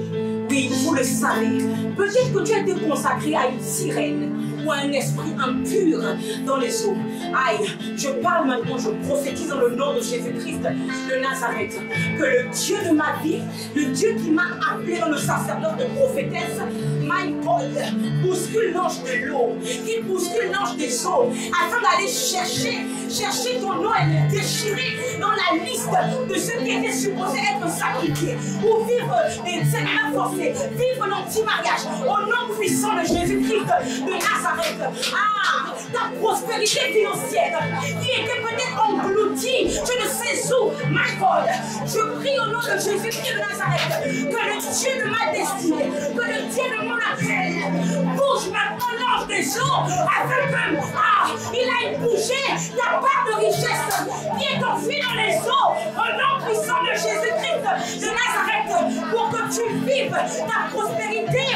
Oui, vous le savez. Peut-être que tu as été consacré à une sirène ou à un esprit impur dans les eaux. Aïe, je parle maintenant, je prophétise dans le nom de Jésus-Christ de Nazareth, que le Dieu de ma vie, le Dieu qui m'a appelé dans le sacerdoce de prophétesse, my God, bouscule l'ange de l'eau, qui bouscule l'ange des eaux, afin d'aller chercher ton nom et le déchirer dans la liste de ceux qui étaient supposés être sacrifiés, ou vivre des mains forcées, vivre l'anti-mariage, au nom puissant de Jésus-Christ de Nazareth. Ah, ta prospérité financière qui était peut-être engloutie, je ne sais où, my God, je prie au nom de Jésus-Christ de Nazareth, que le Dieu de ma destinée, que le Dieu de mon appel, bouge maintenant l'ange des eaux, afin que, il aille bouger ta part de richesse qui est enfouie dans les eaux, au nom puissant de Jésus-Christ de Nazareth, pour que tu vives ta prospérité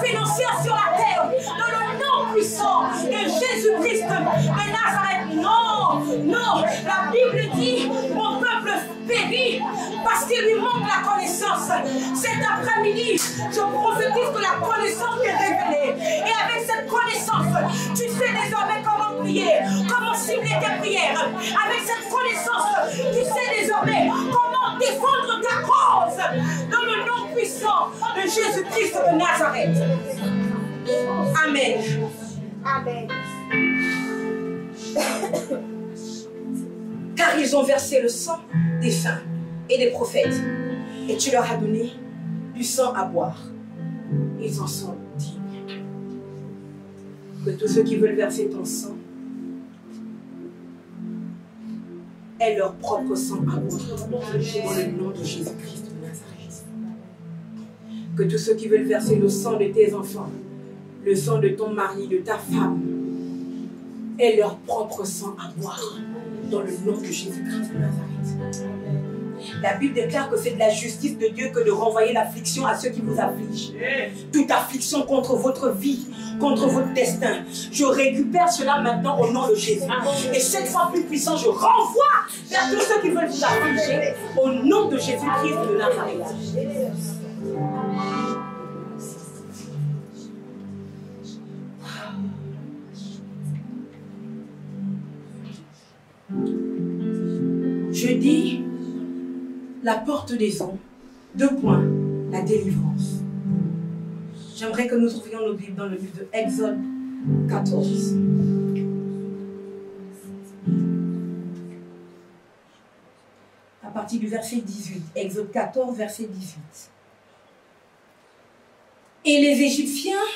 financière sur la terre, dans le nom puissant de Jésus-Christ de Nazareth. Non, non, la Bible dit, mon peuple périt parce qu'il lui manque la connaissance. Cet après-midi, je prophétise que la connaissance est révélée. Et avec cette connaissance, tu sais désormais comment prier, comment cibler tes prières. Avec cette connaissance, tu sais désormais comment défendre ta cause dans le nom puissant de Jésus-Christ de Nazareth. Amen. Amen. Car ils ont versé le sang des saints et des prophètes, et tu leur as donné du sang à boire. Ils en sont dignes. Que tous ceux qui veulent verser ton sang aient leur propre sang à boire, dans le nom de Jésus-Christ de Nazareth. Que tous ceux qui veulent verser le sang de tes enfants, le sang de ton mari, de ta femme, aient leur propre sang à boire, dans le nom de Jésus-Christ de Nazareth. La Bible déclare que c'est de la justice de Dieu que de renvoyer l'affliction à ceux qui vous affligent. Toute affliction contre votre vie, contre votre destin, je récupère cela maintenant au nom de Jésus. Et cette fois plus puissant, je renvoie vers tous ceux qui veulent vous affliger au nom de Jésus-Christ de Nazareth. Je dis la porte des eaux, 2 points, la délivrance. J'aimerais que nous ouvrions nos Bibles dans le livre de Exode 14. À partir du verset 18. Exode 14, verset 18. Et les Égyptiens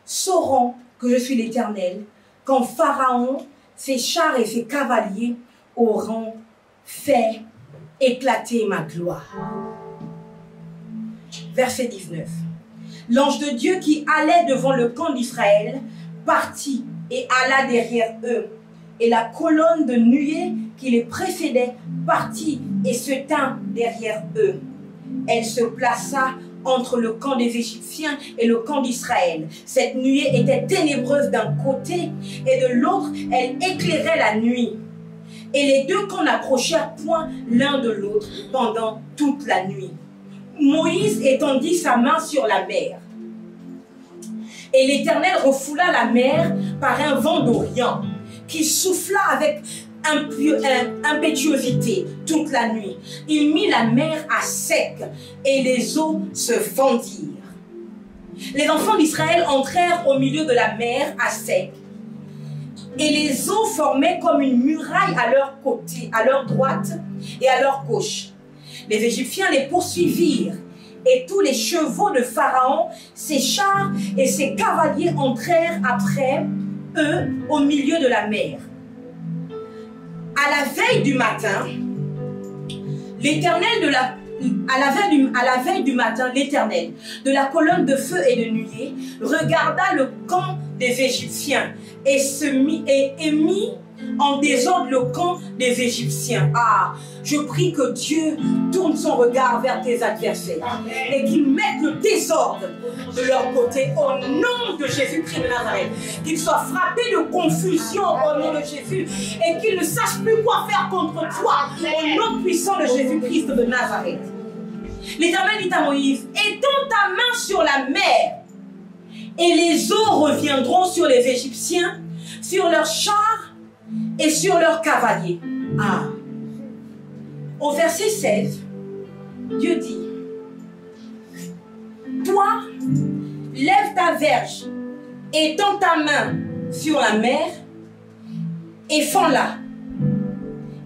sauront que je suis l'Éternel, quand Pharaon, ses chars et ses cavaliers auront fait éclater ma gloire. Verset 19. L'ange de Dieu qui allait devant le camp d'Israël partit et alla derrière eux. Et la colonne de nuée qui les précédait partit et se tint derrière eux. Elle se plaça entre le camp des Égyptiens et le camp d'Israël. Cette nuée était ténébreuse d'un côté et de l'autre, elle éclairait la nuit. Et les 2 camps n'approchèrent point l'un de l'autre pendant toute la nuit. Moïse étendit sa main sur la mer. Et l'Éternel refoula la mer par un vent d'Orient qui souffla avec impétuosité toute la nuit. Il mit la mer à sec et les eaux se fendirent. Les enfants d'Israël entrèrent au milieu de la mer à sec. Et les eaux formaient comme une muraille à leur côté, à leur droite et à leur gauche. Les Égyptiens les poursuivirent, et tous les chevaux de Pharaon, ses chars et ses cavaliers entrèrent après eux au milieu de la mer. À la veille du matin, l'Éternel l'Éternel de la colonne de feu et de nuée regarda le camp des Égyptiens et émit en désordre le camp des Égyptiens. Ah, je prie que Dieu tourne son regard vers tes adversaires et qu'il mette le désordre de leur côté au nom de Jésus-Christ de Nazareth. Qu'ils soient frappés de confusion au nom de Jésus et qu'ils ne sachent plus quoi faire contre toi au nom puissant de Jésus-Christ de Nazareth. L'Éternel dit à Moïse, étends ta main sur la mer et les eaux reviendront sur les Égyptiens, sur leurs chars et sur leurs cavaliers. Ah. Au verset 16, Dieu dit, toi, lève ta verge, étends ta main sur la mer et fends-la.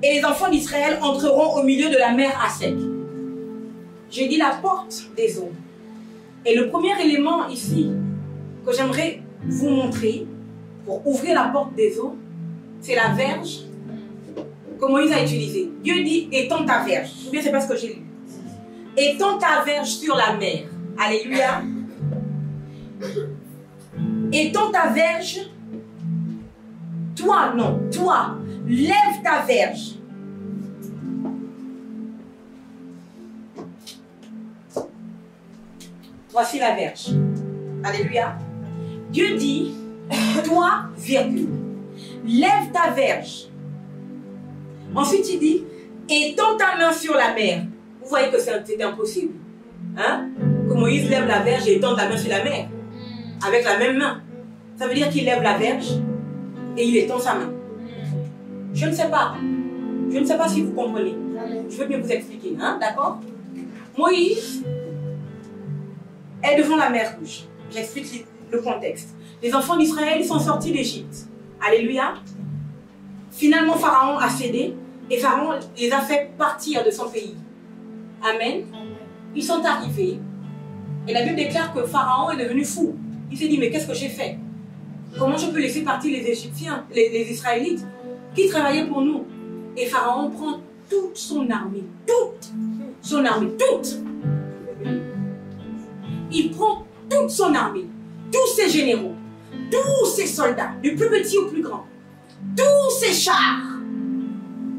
Et les enfants d'Israël entreront au milieu de la mer à sec. J'ai dit la porte des eaux. Et le premier élément ici que j'aimerais vous montrer pour ouvrir la porte des eaux, c'est la verge que Moïse a utilisée. Dieu dit étends ta verge. Ou bien c'est pas ce que j'ai lu. Étends ta verge sur la mer. Alléluia. Étends ta verge. Toi, non, toi, lève ta verge. Voici la verge. Alléluia. Dieu dit, toi, virgule, lève ta verge. Ensuite, il dit, étends ta main sur la mer. Vous voyez que c'est impossible. Hein? Que Moïse lève la verge et étende la main sur la mer. Avec la même main. Ça veut dire qu'il lève la verge et il étend sa main. Je ne sais pas. Je ne sais pas si vous comprenez. Je veux bien vous expliquer. Hein? D'accord? Moïse est devant la mer Rouge. J'explique le contexte. Les enfants d'Israël sont sortis d'Égypte. Alléluia. Finalement, Pharaon a cédé et Pharaon les a fait partir de son pays. Amen. Ils sont arrivés et la Bible déclare que Pharaon est devenu fou. Il s'est dit, mais qu'est-ce que j'ai fait? Comment je peux laisser partir les Égyptiens, les Israélites qui travaillaient pour nous? Et Pharaon prend toute son armée, toute. Il prend toute son armée, tous ses généraux, tous ses soldats, du plus petit au plus grand, tous ses chars.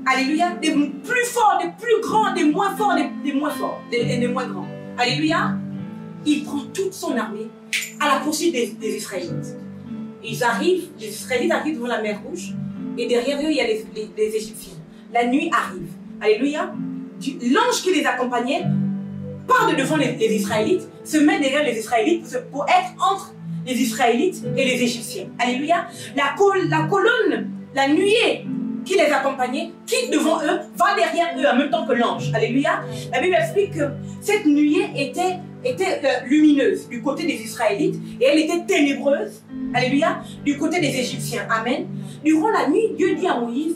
Alléluia, des plus forts, des plus grands, des moins forts, des moins forts, des moins grands. Alléluia. Il prend toute son armée à la poursuite des Israélites. Ils arrivent, les Israélites arrivent devant la mer Rouge et derrière eux, il y a les Égyptiens. La nuit arrive. Alléluia. L'ange qui les accompagnait part de devant les Israélites, se met derrière les Israélites pour être entre les Israélites et les Égyptiens. Alléluia. La colonne, la nuée qui les accompagnait, quitte devant eux, va derrière eux en même temps que l'ange. Alléluia. La Bible explique que cette nuée était lumineuse du côté des Israélites et elle était ténébreuse, alléluia, du côté des Égyptiens. Amen. Durant la nuit, Dieu dit à Moïse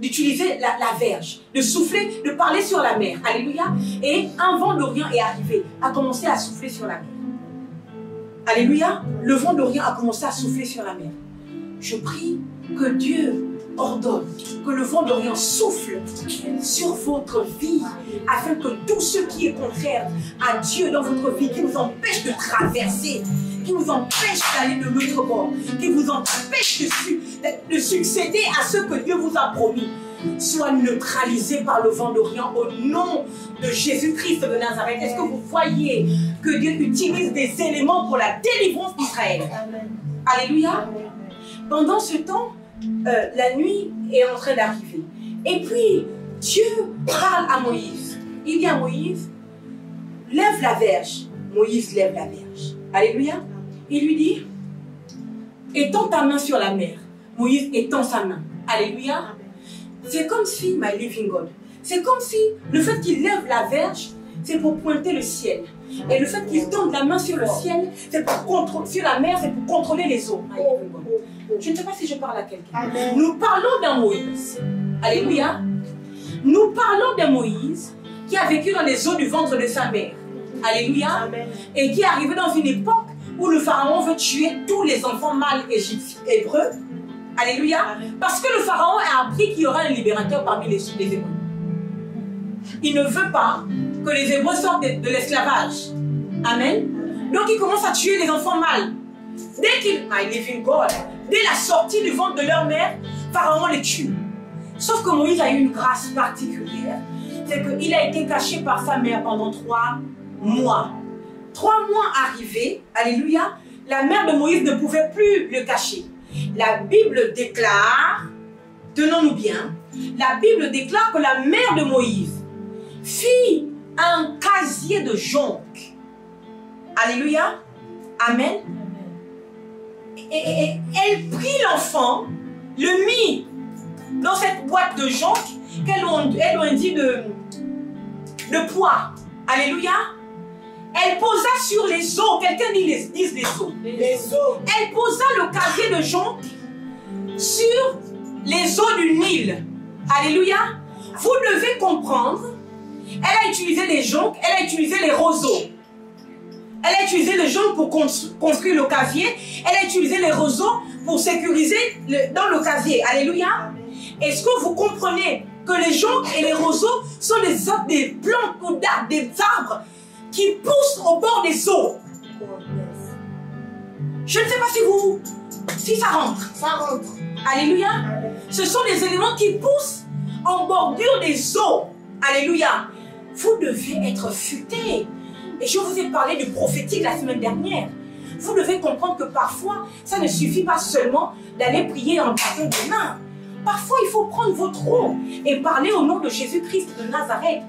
d'utiliser la verge, de souffler, de parler sur la mer. Alléluia. Et un vent d'Orient est arrivé, a commencé à souffler sur la mer. Alléluia. Le vent d'Orient a commencé à souffler sur la mer. Je prie que Dieu ordonne que le vent d'Orient souffle sur votre vie afin que tout ce qui est contraire à Dieu dans votre vie, qui vous empêche de traverser, qui vous empêche d'aller de l'autre bord, qui vous empêche de succéder à ce que Dieu vous a promis, soit neutralisé par le vent d'Orient au nom de Jésus-Christ de Nazareth. Est-ce que vous voyez que Dieu utilise des éléments pour la délivrance d'Israël? Alléluia. Pendant ce temps, la nuit est en train d'arriver. Et puis, Dieu parle à Moïse. Il dit à Moïse, lève la verge. Moïse lève la verge. Alléluia. Il lui dit, étends ta main sur la mer. Moïse étend sa main. Alléluia. C'est comme si, my living God, c'est comme si le fait qu'il lève la verge, c'est pour pointer le ciel. Et le fait qu'il tende la main sur le ciel, c'est pour contrôler, sur la mer, c'est pour contrôler les eaux. Je ne sais pas si je parle à quelqu'un. Nous parlons d'un Moïse. Alléluia. Nous parlons d'un Moïse qui a vécu dans les eaux du ventre de sa mère. Alléluia. Amen. Et qui est arrivé dans une époque où le pharaon veut tuer tous les enfants mâles hébreux. Alléluia. Amen. Parce que le pharaon a appris qu'il y aura un libérateur parmi les Hébreux. Il ne veut pas que les Hébreux sortent de l'esclavage. Amen. Donc il commence à tuer les enfants mâles. Dès la sortie du ventre de leur mère, Pharaon les tue. Sauf que Moïse a eu une grâce particulière. C'est qu'il a été caché par sa mère pendant 3 mois. 3 mois arrivés, alléluia, la mère de Moïse ne pouvait plus le cacher. La Bible déclare, tenons-nous bien, la Bible déclare que la mère de Moïse fit un casier de jonc. Alléluia. Amen. Et elle prit l'enfant, le mit dans cette boîte de jonc qu'elle lui dit de poids. Alléluia. Elle posa sur les eaux. Quelqu'un dise les eaux. Les eaux. Elle posa le casier de jonc sur les eaux du Nil. Alléluia. Vous devez comprendre. Elle a utilisé les joncs, elle a utilisé les roseaux. Elle a utilisé le jonc pour construire le casier. Elle a utilisé les roseaux pour sécuriser dans le casier. Alléluia. Est-ce que vous comprenez que les joncs et les roseaux sont des plantes ou des arbres qui poussent au bord des eaux? Je ne sais pas si ça rentre. Ça rentre. Alléluia. Ce sont des éléments qui poussent en bordure des eaux. Alléluia. Vous devez être futés. Et je vous ai parlé du prophétique la semaine dernière. Vous devez comprendre que parfois, ça ne suffit pas seulement d'aller prier en baptême de main. Parfois, il faut prendre votre eau et parler au nom de Jésus-Christ de Nazareth.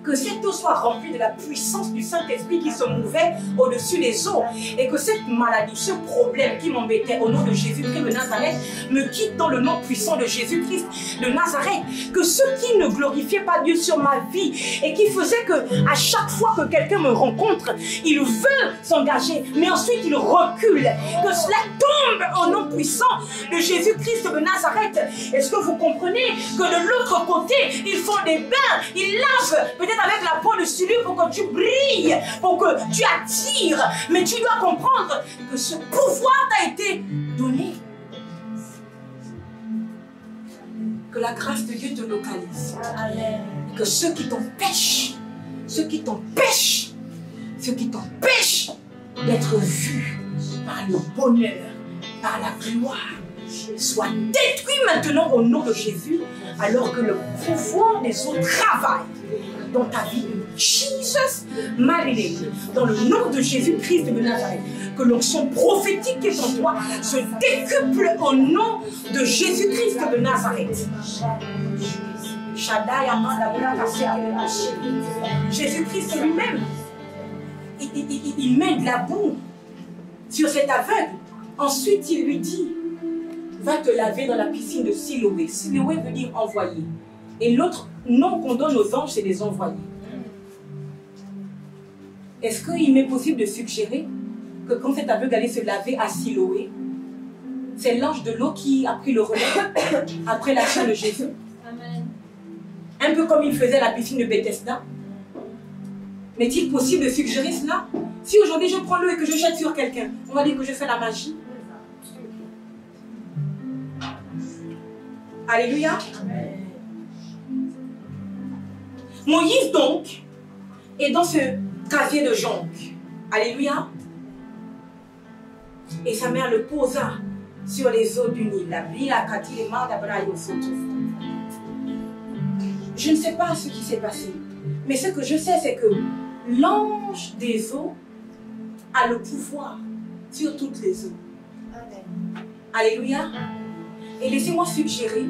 Que cette eau soit remplie de la puissance du Saint-Esprit qui se mouvait au-dessus des eaux. Et que cette maladie, ce problème qui m'embêtait au nom de Jésus-Christ de Nazareth, me quitte dans le nom puissant de Jésus-Christ de Nazareth. Que ceux qui ne glorifiaient pas Dieu sur ma vie et qui faisaient que à chaque fois que quelqu'un me rencontre, il veut s'engager, mais ensuite il recule. Que cela tombe au nom puissant de Jésus-Christ de Nazareth. Est-ce que vous comprenez que de l'autre côté, ils font des bains, ils lavent, peut-être avec la peau de celui pour que tu brilles, pour que tu attires. Mais tu dois comprendre que ce pouvoir t'a été donné. Que la grâce de Dieu te localise. Que ceux qui t'empêchent d'être vus par le bonheur, par la gloire, soient détruits maintenant au nom de Jésus, alors que le pouvoir des eaux travaille dans ta vie. Jesus, Marie, dans le nom de Jésus-Christ de Nazareth, que l'onction prophétique qui est en toi se décuple au nom de Jésus-Christ de Nazareth. Jésus-Christ lui-même, il met de la boue sur cet aveugle. Ensuite, il lui dit, va te laver dans la piscine de Siloé. Siloé veut dire envoyé. Et l'autre nom qu'on donne aux anges, c'est des envoyés. Est-ce qu'il m'est possible de suggérer que quand cet aveugle allait se laver à Siloé, c'est l'ange de l'eau qui a pris le relais après l'action de Jésus? Amen. Un peu comme il faisait à la piscine de Bethesda. N'est-il possible de suggérer cela? Si aujourd'hui je prends l'eau et que je jette sur quelqu'un, on va dire que je fais la magie. Alléluia. Amen. Moïse donc est dans ce casier de jonc. Alléluia. Et sa mère le posa sur les eaux du Nil. Je ne sais pas ce qui s'est passé. Mais ce que je sais, c'est que l'ange des eaux a le pouvoir sur toutes les eaux. Amen. Alléluia. Et laissez-moi suggérer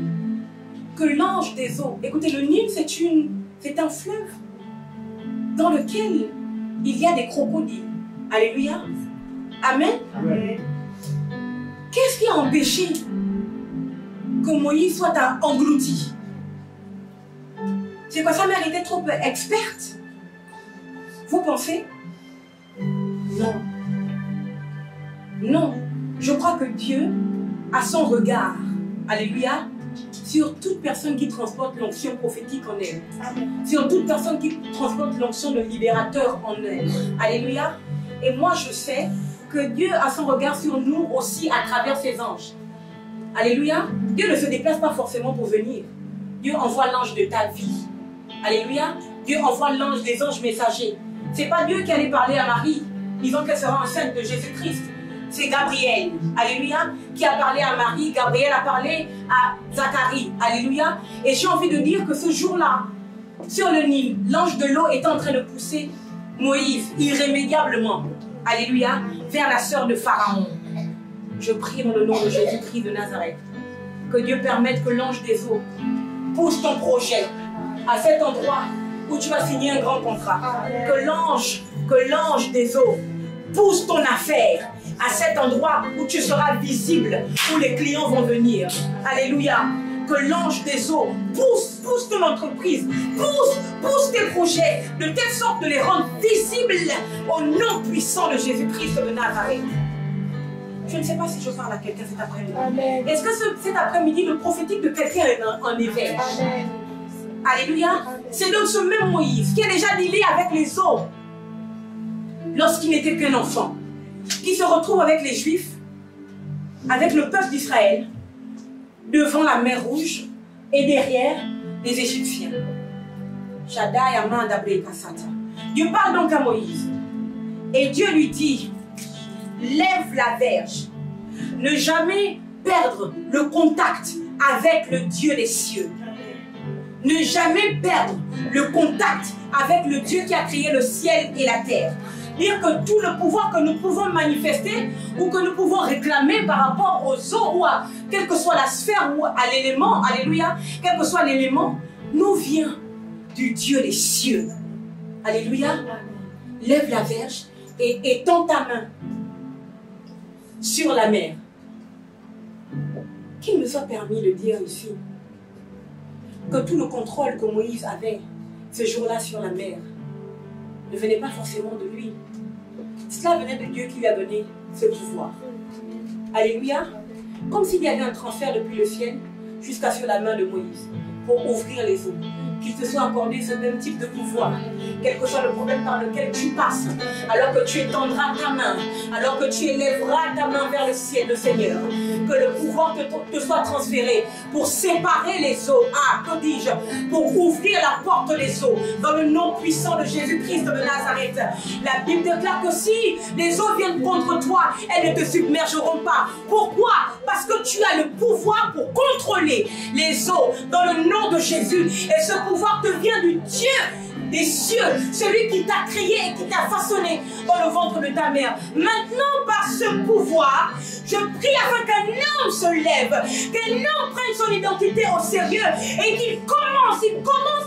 que l'ange des eaux, écoutez, le Nil, c'est un fleuve dans lequel il y a des crocodiles. Alléluia. Amen. Amen. Qu'est-ce qui a empêché que Moïse soit englouti? C'est que sa mère était trop experte. Vous pensez? Non. Non. Je crois que Dieu a son regard. Alléluia. Sur toute personne qui transporte l'onction prophétique en elle. Amen. Sur toute personne qui transporte l'onction de libérateur en elle. Alléluia. Et moi je sais que Dieu a son regard sur nous aussi à travers ses anges. Alléluia. Dieu ne se déplace pas forcément pour venir. Dieu envoie l'ange de ta vie. Alléluia. Dieu envoie l'ange des anges messagers. Ce n'est pas Dieu qui allait parler à Marie disant qu'elle sera enceinte de Jésus-Christ. c'est Gabriel, alléluia, qui a parlé à Marie. Gabriel a parlé à Zacharie, alléluia. Et j'ai envie de dire que ce jour-là, sur le Nil, l'ange de l'eau est en train de pousser Moïse irrémédiablement, alléluia, vers la sœur de Pharaon. Je prie dans le nom de Jésus-Christ de Nazareth, que Dieu permette que l'ange des eaux pousse ton projet à cet endroit où tu vas signer un grand contrat. Que l'ange des eaux pousse ton affaire à cet endroit où tu seras visible, où les clients vont venir. Alléluia. Que l'ange des eaux pousse ton entreprise, pousse tes projets, de telle sorte de les rendre visibles au nom puissant de Jésus-Christ de Nazareth. Je ne sais pas si je parle à quelqu'un cet après-midi. Est-ce que cet après-midi, le prophétique de quelqu'un est en éveil? Alléluia. C'est donc ce même Moïse qui a déjà dealé avec les eaux lorsqu'il n'était qu'un enfant, qui se retrouve avec les Juifs, avec le peuple d'Israël, devant la mer Rouge et derrière les Égyptiens. Dieu parle donc à Moïse et Dieu lui dit: lève la verge, ne jamais perdre le contact avec le Dieu des cieux. Ne jamais perdre le contact avec le Dieu qui a créé le ciel et la terre. Dire que tout le pouvoir que nous pouvons manifester ou que nous pouvons réclamer par rapport aux eaux ou à quelle que soit la sphère ou à l'élément, alléluia, quel que soit l'élément, nous vient du Dieu des cieux. Alléluia. Lève la verge et étends ta main sur la mer. Qu'il me soit permis de dire ici que tout le contrôle que Moïse avait ce jour-là sur la mer ne venait pas forcément de lui. Cela venait de Dieu qui lui a donné ce pouvoir. Alléluia. Comme s'il y avait un transfert depuis le ciel jusqu'à sur la main de Moïse pour ouvrir les eaux. Qu'il te soit accordé ce même type de pouvoir, quel que soit le problème par lequel tu passes, alors que tu étendras ta main, alors que tu élèveras ta main vers le ciel, le Seigneur, que le pouvoir te soit transféré pour séparer les eaux, que dis-je, pour ouvrir la porte des eaux, dans le nom puissant de Jésus-Christ de Nazareth. La Bible déclare que si les eaux viennent contre toi, elles ne te submergeront pas. Pourquoi? Parce que tu as le pouvoir pour contrôler les eaux, dans le nom de Jésus. Et ce pouvoir te vient du Dieu des cieux, celui qui t'a créé et qui t'a façonné dans le ventre de ta mère. Maintenant, par ce pouvoir, je prie afin qu'un homme se lève, qu'un homme prenne son identité au sérieux et qu'il commence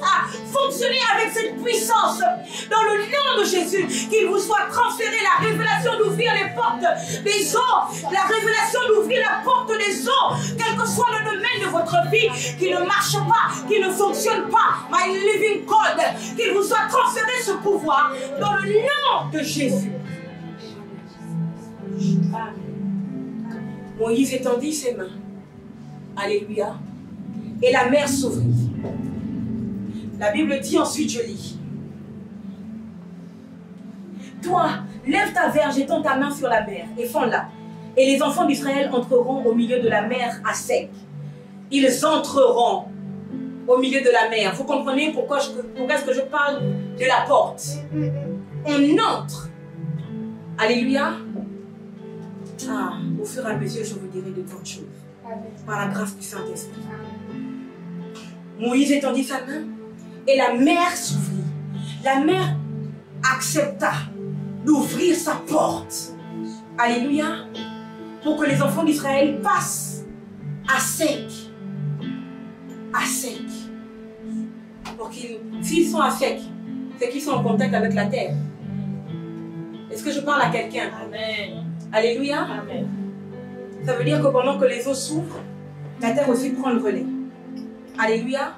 à fonctionner avec cette puissance. Dans le nom de Jésus, qu'il vous soit transféré la révélation d'ouvrir les portes des eaux, la révélation d'ouvrir la porte des eaux, quel que soit le domaine de votre vie, qui ne marche pas, qui ne fonctionne pas. My living God, qu'il vous soit transféré ce pouvoir dans le nom de Jésus. Moïse étendit ses mains. Alléluia. Et la mer s'ouvrit. La Bible dit ensuite, je lis. Toi, lève ta verge, étends ta main sur la mer et fends-la. Et les enfants d'Israël entreront au milieu de la mer à sec. Ils entreront au milieu de la mer. Vous comprenez pourquoi est-ce que je parle de la porte? On entre. Alléluia. Au fur et à mesure, je vous dirai de toutes choses. Par la grâce du Saint-Esprit. Moïse étendit sa main et la mer s'ouvrit. La mer accepta d'ouvrir sa porte. Alléluia. Pour que les enfants d'Israël passent à sec. À sec. Pour qu'ils, s'ils sont à sec, c'est qu'ils sont en contact avec la terre. Est-ce que je parle à quelqu'un? Amen. Alléluia. Amen. Ça veut dire que pendant que les eaux s'ouvrent, la terre aussi prend le relais. Alléluia.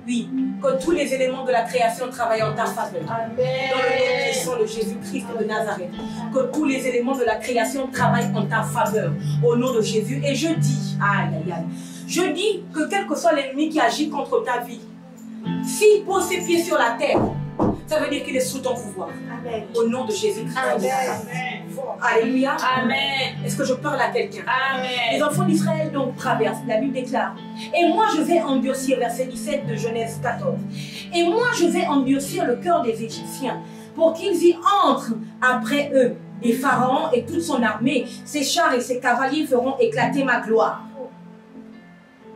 Oui, que tous les éléments de la création travaillent en ta faveur. Amen. Dans le nom puissant de Jésus-Christ de Nazareth. Que tous les éléments de la création travaillent en ta faveur. Au nom de Jésus. Et je dis, je dis que quel que soit l'ennemi qui agit contre ta vie, s'il pose ses pieds sur la terre, ça veut dire qu'il est sous ton pouvoir. Amen. Au nom de Jésus-Christ. Alléluia. Amen. Est-ce que je parle à quelqu'un? Amen. Les enfants d'Israël donc traversent. La Bible déclare. Et moi je vais endurcir, verset 17 de Genèse 14. Et moi je vais endurcir le cœur des Égyptiens pour qu'ils y entrent après eux. Et Pharaon et toute son armée, ses chars et ses cavaliers feront éclater ma gloire.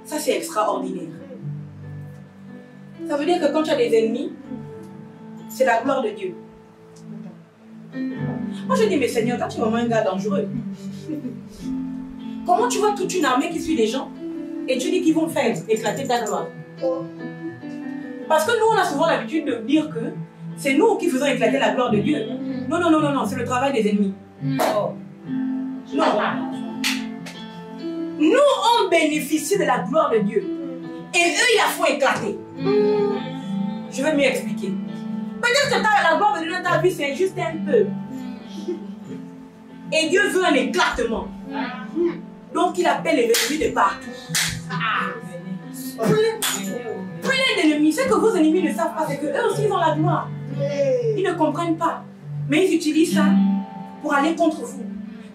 Ça, c'est extraordinaire. Ça veut dire que quand tu as des ennemis, c'est la gloire de Dieu. Moi, je dis, mais Seigneur, toi, tu es vraiment un gars dangereux. Comment tu vois toute une armée qui suit les gens et tu dis qu'ils vont faire éclater ta gloire? Parce que nous, on a souvent l'habitude de dire que c'est nous qui faisons éclater la gloire de Dieu. Non, non, non, non, non, c'est le travail des ennemis. Non. Nous, on bénéficie de la gloire de Dieu. Et eux, ils la font éclater. Je vais mieux expliquer. Peut-être que la gloire de Dieu dans ta vie, c'est juste un peu. Et Dieu veut un éclatement. Donc, il appelle les ennemis de partout. Plein d'ennemis. Ce que vos ennemis ne savent pas, c'est qu'eux aussi, ils ont la gloire. Ils ne comprennent pas. Mais ils utilisent ça pour aller contre vous.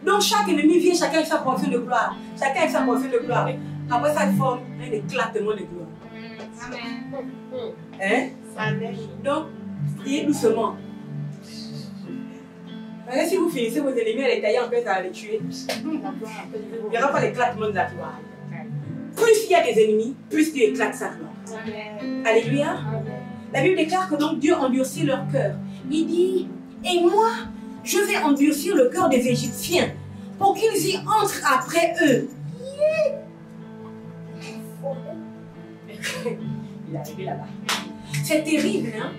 Donc, chaque ennemi vient, chacun avec sa portion de gloire. Chacun avec sa portion de gloire. Après, ça forme un éclatement de gloire. Amen. Hein? Amen. Donc, priez doucement. Mais si vous finissez vos ennemis à les tailler en fait, à les tuer, il n'y aura pas l'éclatement de la gloire. Plus il y a des ennemis, plus Dieu éclate sa gloire. Amen. Alléluia. Amen. La Bible déclare que donc Dieu endurcit leur cœur. Il dit, et moi, je vais endurcir le cœur des Égyptiens pour qu'ils y entrent après eux. Il est arrivé là-bas. C'est terrible, hein?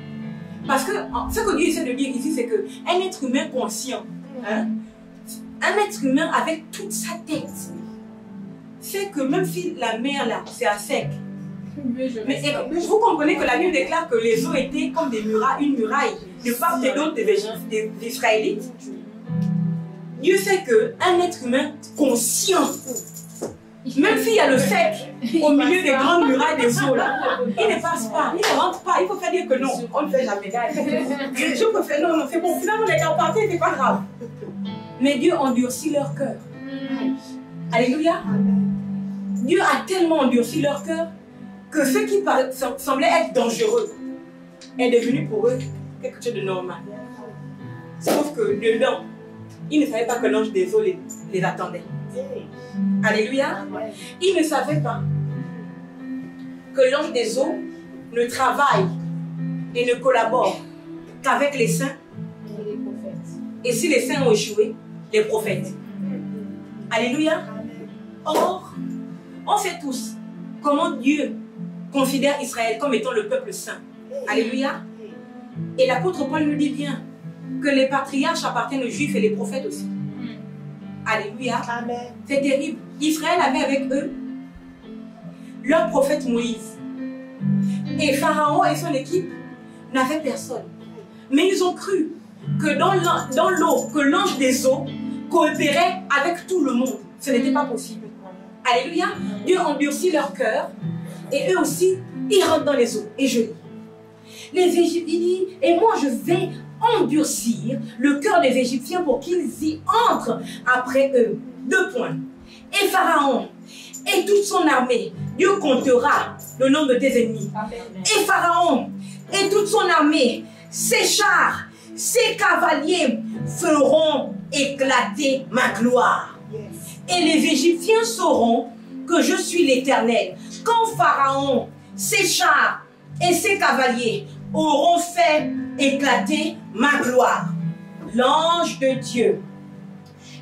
Parce que ce que Dieu essaie de dire ici, c'est qu'un être humain conscient, hein, un être humain avec toute sa tête, c'est que même si la mer là, c'est à sec, mais vous comprenez que la Bible déclare que les eaux étaient comme des murailles, une muraille de part et d'autre des Israélites. Dieu sait qu'un être humain conscient, même s'il y a le sec au milieu des grandes murailles des eaux là, il ne passe pas, il ne rentre pas. Il faut faire dire que non, on ne fait jamais. Je peux faire non, non, c'est bon, finalement les gars partent, c'est pas grave. Mais Dieu endurcit leur cœur. Alléluia. Dieu a tellement endurci leur cœur que ce qui semblait être dangereux est devenu pour eux quelque chose de normal. Sauf que dedans, ils ne savaient pas que l'ange des eaux les attendait. Alléluia. Ils ne savaient pas que l'ange des eaux ne travaille et ne collabore qu'avec les saints. Et si les saints ont échoué, les prophètes. Alléluia. Or, on sait tous comment Dieu considère Israël comme étant le peuple saint. Alléluia. Et l'apôtre Paul nous dit bien que les patriarches appartiennent aux juifs et les prophètes aussi. Alléluia. C'est terrible. Israël avait avec eux leur prophète Moïse. Et Pharaon et son équipe n'avaient personne. Mais ils ont cru que dans l'eau, que l'ange des eaux coopérait avec tout le monde. Ce n'était pas possible. Alléluia. Dieu endurcit leur cœur. Et eux aussi, ils rentrent dans les eaux. Et je lis. Les Égyptiens, il dit, et moi je vais endurcir le cœur des Égyptiens pour qu'ils y entrent après eux. 2 points. Et Pharaon et toute son armée, Dieu comptera le nombre de tes ennemis. Et Pharaon et toute son armée, ses chars, ses cavaliers feront éclater ma gloire. Et les Égyptiens sauront que je suis l'Éternel. Quand Pharaon, ses chars et ses cavaliers auront fait éclater ma gloire. L'ange de Dieu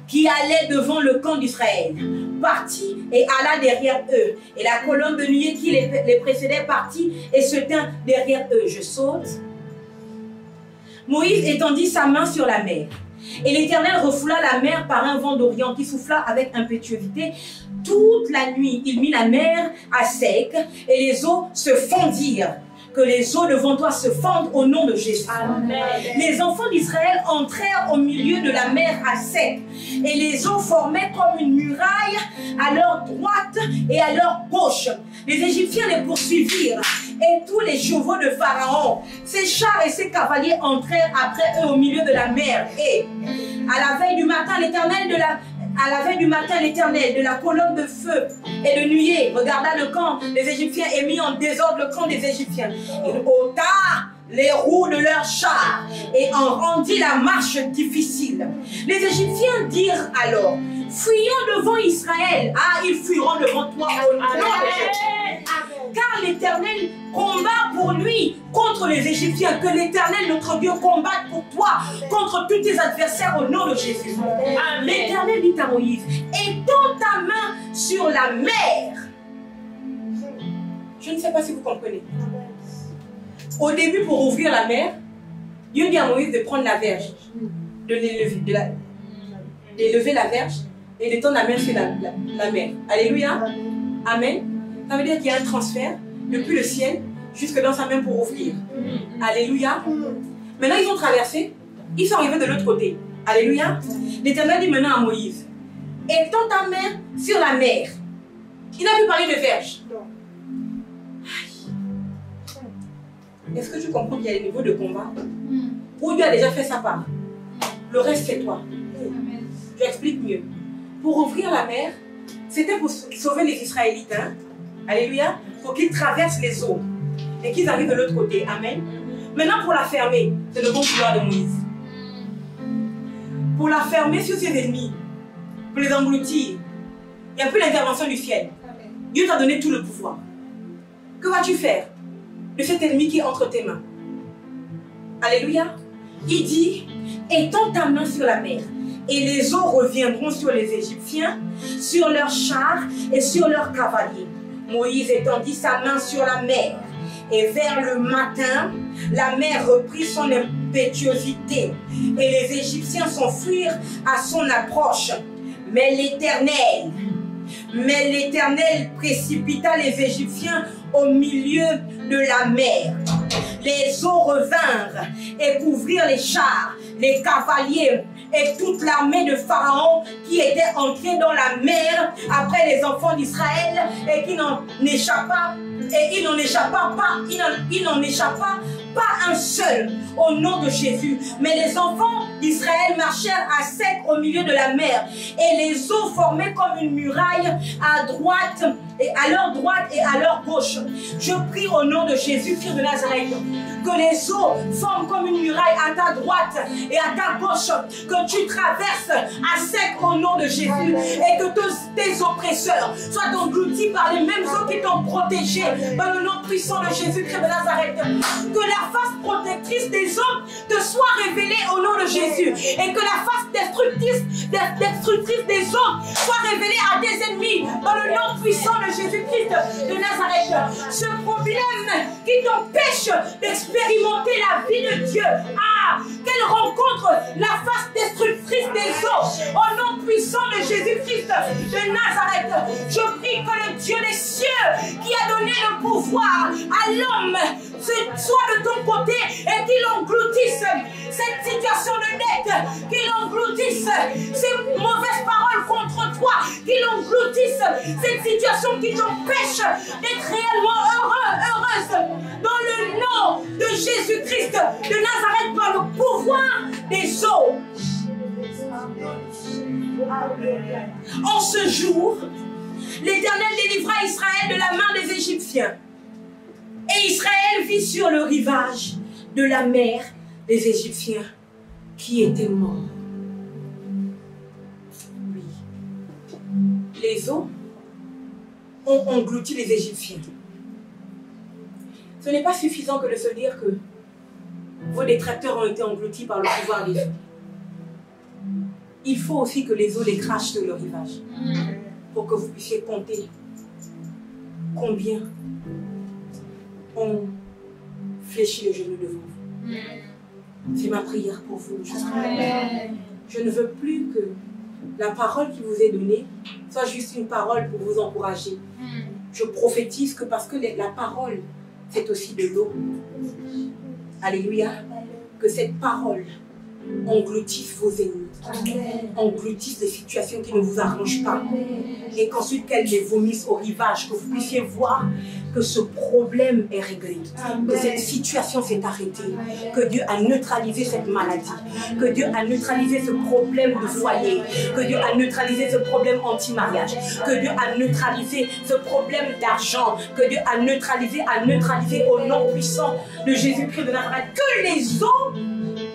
qui allait devant le camp d'Israël partit et alla derrière eux. Et la colonne de nuée qui les précédait partit et se tint derrière eux. Je saute. Moïse étendit sa main sur la mer. Et l'Éternel refoula la mer par un vent d'Orient qui souffla avec impétuosité. Toute la nuit, il mit la mer à sec et les eaux se fondirent. Que les eaux devant toi se fendent au nom de Jésus. Amen. Les enfants d'Israël entrèrent au milieu de la mer à sec. Et les eaux formaient comme une muraille à leur droite et à leur gauche. Les Égyptiens les poursuivirent. Et tous les chevaux de Pharaon, ses chars et ses cavaliers entrèrent après eux au milieu de la mer. Et à la veille du matin, l'Éternel de la colonne de feu et de nuée regarda le camp des Égyptiens et mit en désordre le camp des Égyptiens. Il ôta les roues de leurs chars et et en rendit la marche difficile. Les Égyptiens dirent alors, fuyons devant Israël. Ah, ils fuiront devant toi au nom de Jésus. Car l'Éternel combat pour lui contre les Égyptiens. Que l'Éternel, notre Dieu, combatte pour toi contre tous tes adversaires au nom de Jésus. L'Éternel dit à Moïse, étends ta main sur la mer. Je ne sais pas si vous comprenez. Au début, pour ouvrir la mer, Dieu dit à Moïse de prendre la verge, de l'élever la verge et de tendre la main sur la mer. Alléluia. Amen. Ça veut dire qu'il y a un transfert depuis le ciel jusque dans sa main pour ouvrir. Alléluia. Maintenant, ils ont traversé. Ils sont arrivés de l'autre côté. Alléluia. L'Éternel dit maintenant à Moïse, étends ta main sur la mer. Il n'a plus parlé de verge. Est-ce que tu comprends qu'il y a des niveaux de combat où Dieu a déjà fait sa part? Le reste, c'est toi. Je explique mieux. Pour ouvrir la mer, c'était pour sauver les Israélites. Hein? Alléluia. Pour qu'ils traversent les eaux et qu'ils arrivent de l'autre côté. Amen. Maintenant, pour la fermer, c'est le bon pouvoir de Moïse. Pour la fermer sur ses ennemis, pour les engloutir, il n'y a plus l'intervention du ciel. Dieu t'a donné tout le pouvoir. Que vas-tu faire de cet ennemi qui est entre tes mains? Alléluia. Il dit, étends ta main sur la mer, et les eaux reviendront sur les Égyptiens, sur leurs chars et sur leurs cavaliers. Moïse étendit sa main sur la mer, et vers le matin, la mer reprit son impétuosité, et les Égyptiens s'enfuirent à son approche. Mais l'Éternel précipita les Égyptiens au milieu de la mer. Les eaux revinrent et couvrirent les chars, les cavaliers et toute l'armée de Pharaon qui était entrée dans la mer après les enfants d'Israël et qui n'en échappa. Et il n'en échappa pas un seul au nom de Jésus. Mais les enfants d'Israël marchèrent à sec au milieu de la mer et les eaux formaient comme une muraille à droite et à leur droite et à leur gauche. Je prie au nom de Jésus-Christ de Nazareth que les eaux forment comme une muraille à ta droite et à ta gauche, que tu traverses à sec au nom de Jésus et que tous tes oppresseurs soient engloutis par les mêmes eaux qui t'ont protégé dans le nom puissant de Jésus-Christ de Nazareth. Que la face protectrice des hommes te soit révélée au nom de Jésus et que la face destructrice des hommes soit révélée à tes ennemis dans le nom puissant de Jésus-Christ de Nazareth. Ce problème qui t'empêche d'expérimenter la vie de Dieu, qu'elle rencontre la face destructrice des hommes au nom puissant de Jésus-Christ de Nazareth. Je prie que le Dieu des cieux qui a donné le pouvoir à l'homme soit de ton côté et qu'il engloutisse cette situation de dette, qu'il engloutisse ces mauvaises paroles contre toi, qu'il engloutisse cette situation qui t'empêche d'être réellement heureuse. Dans le nom de Jésus-Christ de Nazareth, par le pouvoir des eaux. En ce jour, l'Éternel délivra Israël de la main des Égyptiens. Et Israël vit sur le rivage de la mer des Égyptiens qui étaient morts. Oui. Les eaux ont englouti les Égyptiens. Ce n'est pas suffisant que de se dire que vos détracteurs ont été engloutis par le pouvoir des eaux. Il faut aussi que les eaux les crachent sur le rivage pour que vous puissiez compter combien ont fléchi le genou devant vous. C'est ma prière pour vous. Je ne veux plus que la parole qui vous est donnée soit juste une parole pour vous encourager. Je prophétise que parce que la parole, c'est aussi de l'eau. Alléluia. Que cette parole engloutisse vos ennemis, engloutisse les situations qui ne vous arrangent pas, et qu'ensuite qu'elle les vomisse au rivage, que vous puissiez voir que ce problème est réglé, que cette situation s'est arrêtée, que Dieu a neutralisé cette maladie, que Dieu a neutralisé ce problème de foyer, que Dieu a neutralisé ce problème anti-mariage, que Dieu a neutralisé ce problème d'argent, que Dieu a neutralisé au nom puissant de Jésus-Christ de Nazareth, que les eaux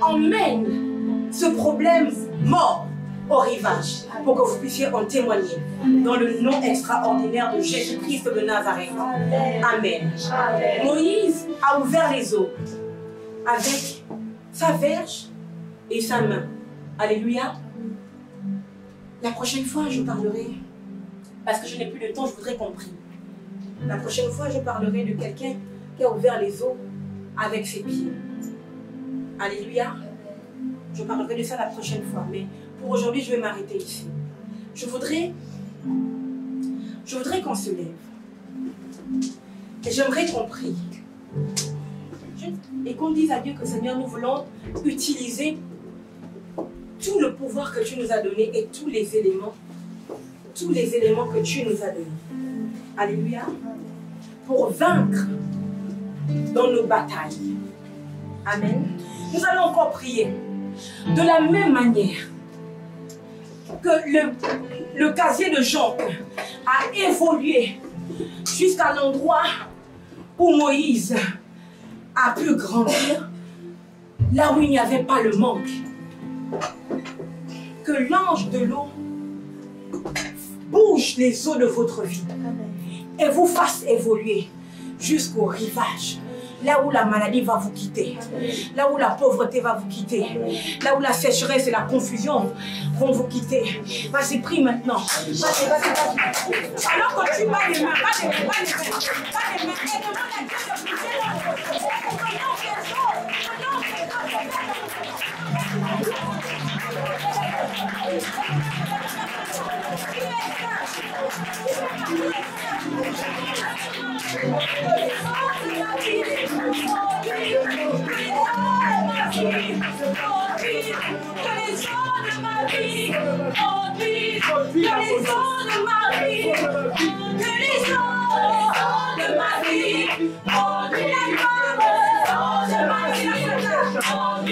emmène ce problème mort au rivage pour que vous puissiez en témoigner dans le nom extraordinaire de Jésus-Christ de Nazareth. Amen. Moïse a ouvert les eaux avec sa verge et sa main. Alléluia. La prochaine fois, je parlerai, parce que je n'ai plus de temps, je voudrais qu'on prie. La prochaine fois, je parlerai de quelqu'un qui a ouvert les eaux avec ses pieds. Alléluia. Je parlerai de ça la prochaine fois, mais pour aujourd'hui, je vais m'arrêter ici. Je voudrais qu'on se lève. Et j'aimerais qu'on prie. Et qu'on dise à Dieu que Seigneur, nous voulons utiliser tout le pouvoir que tu nous as donné et tous les éléments que tu nous as donnés. Alléluia. Pour vaincre dans nos batailles. Amen. Nous allons encore prier. De la même manière que le casier de Job a évolué jusqu'à l'endroit où Moïse a pu grandir, là où il n'y avait pas le manque. Que l'ange de l'eau bouge les eaux de votre vie et vous fasse évoluer jusqu'au rivage. Là où la maladie va vous quitter, là où la pauvreté va vous quitter, là où la sécheresse et la confusion vont vous quitter. Vas-y, prie maintenant. Vas-y. Alors que tu bats les mains, et demande à Dieu de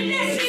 bouger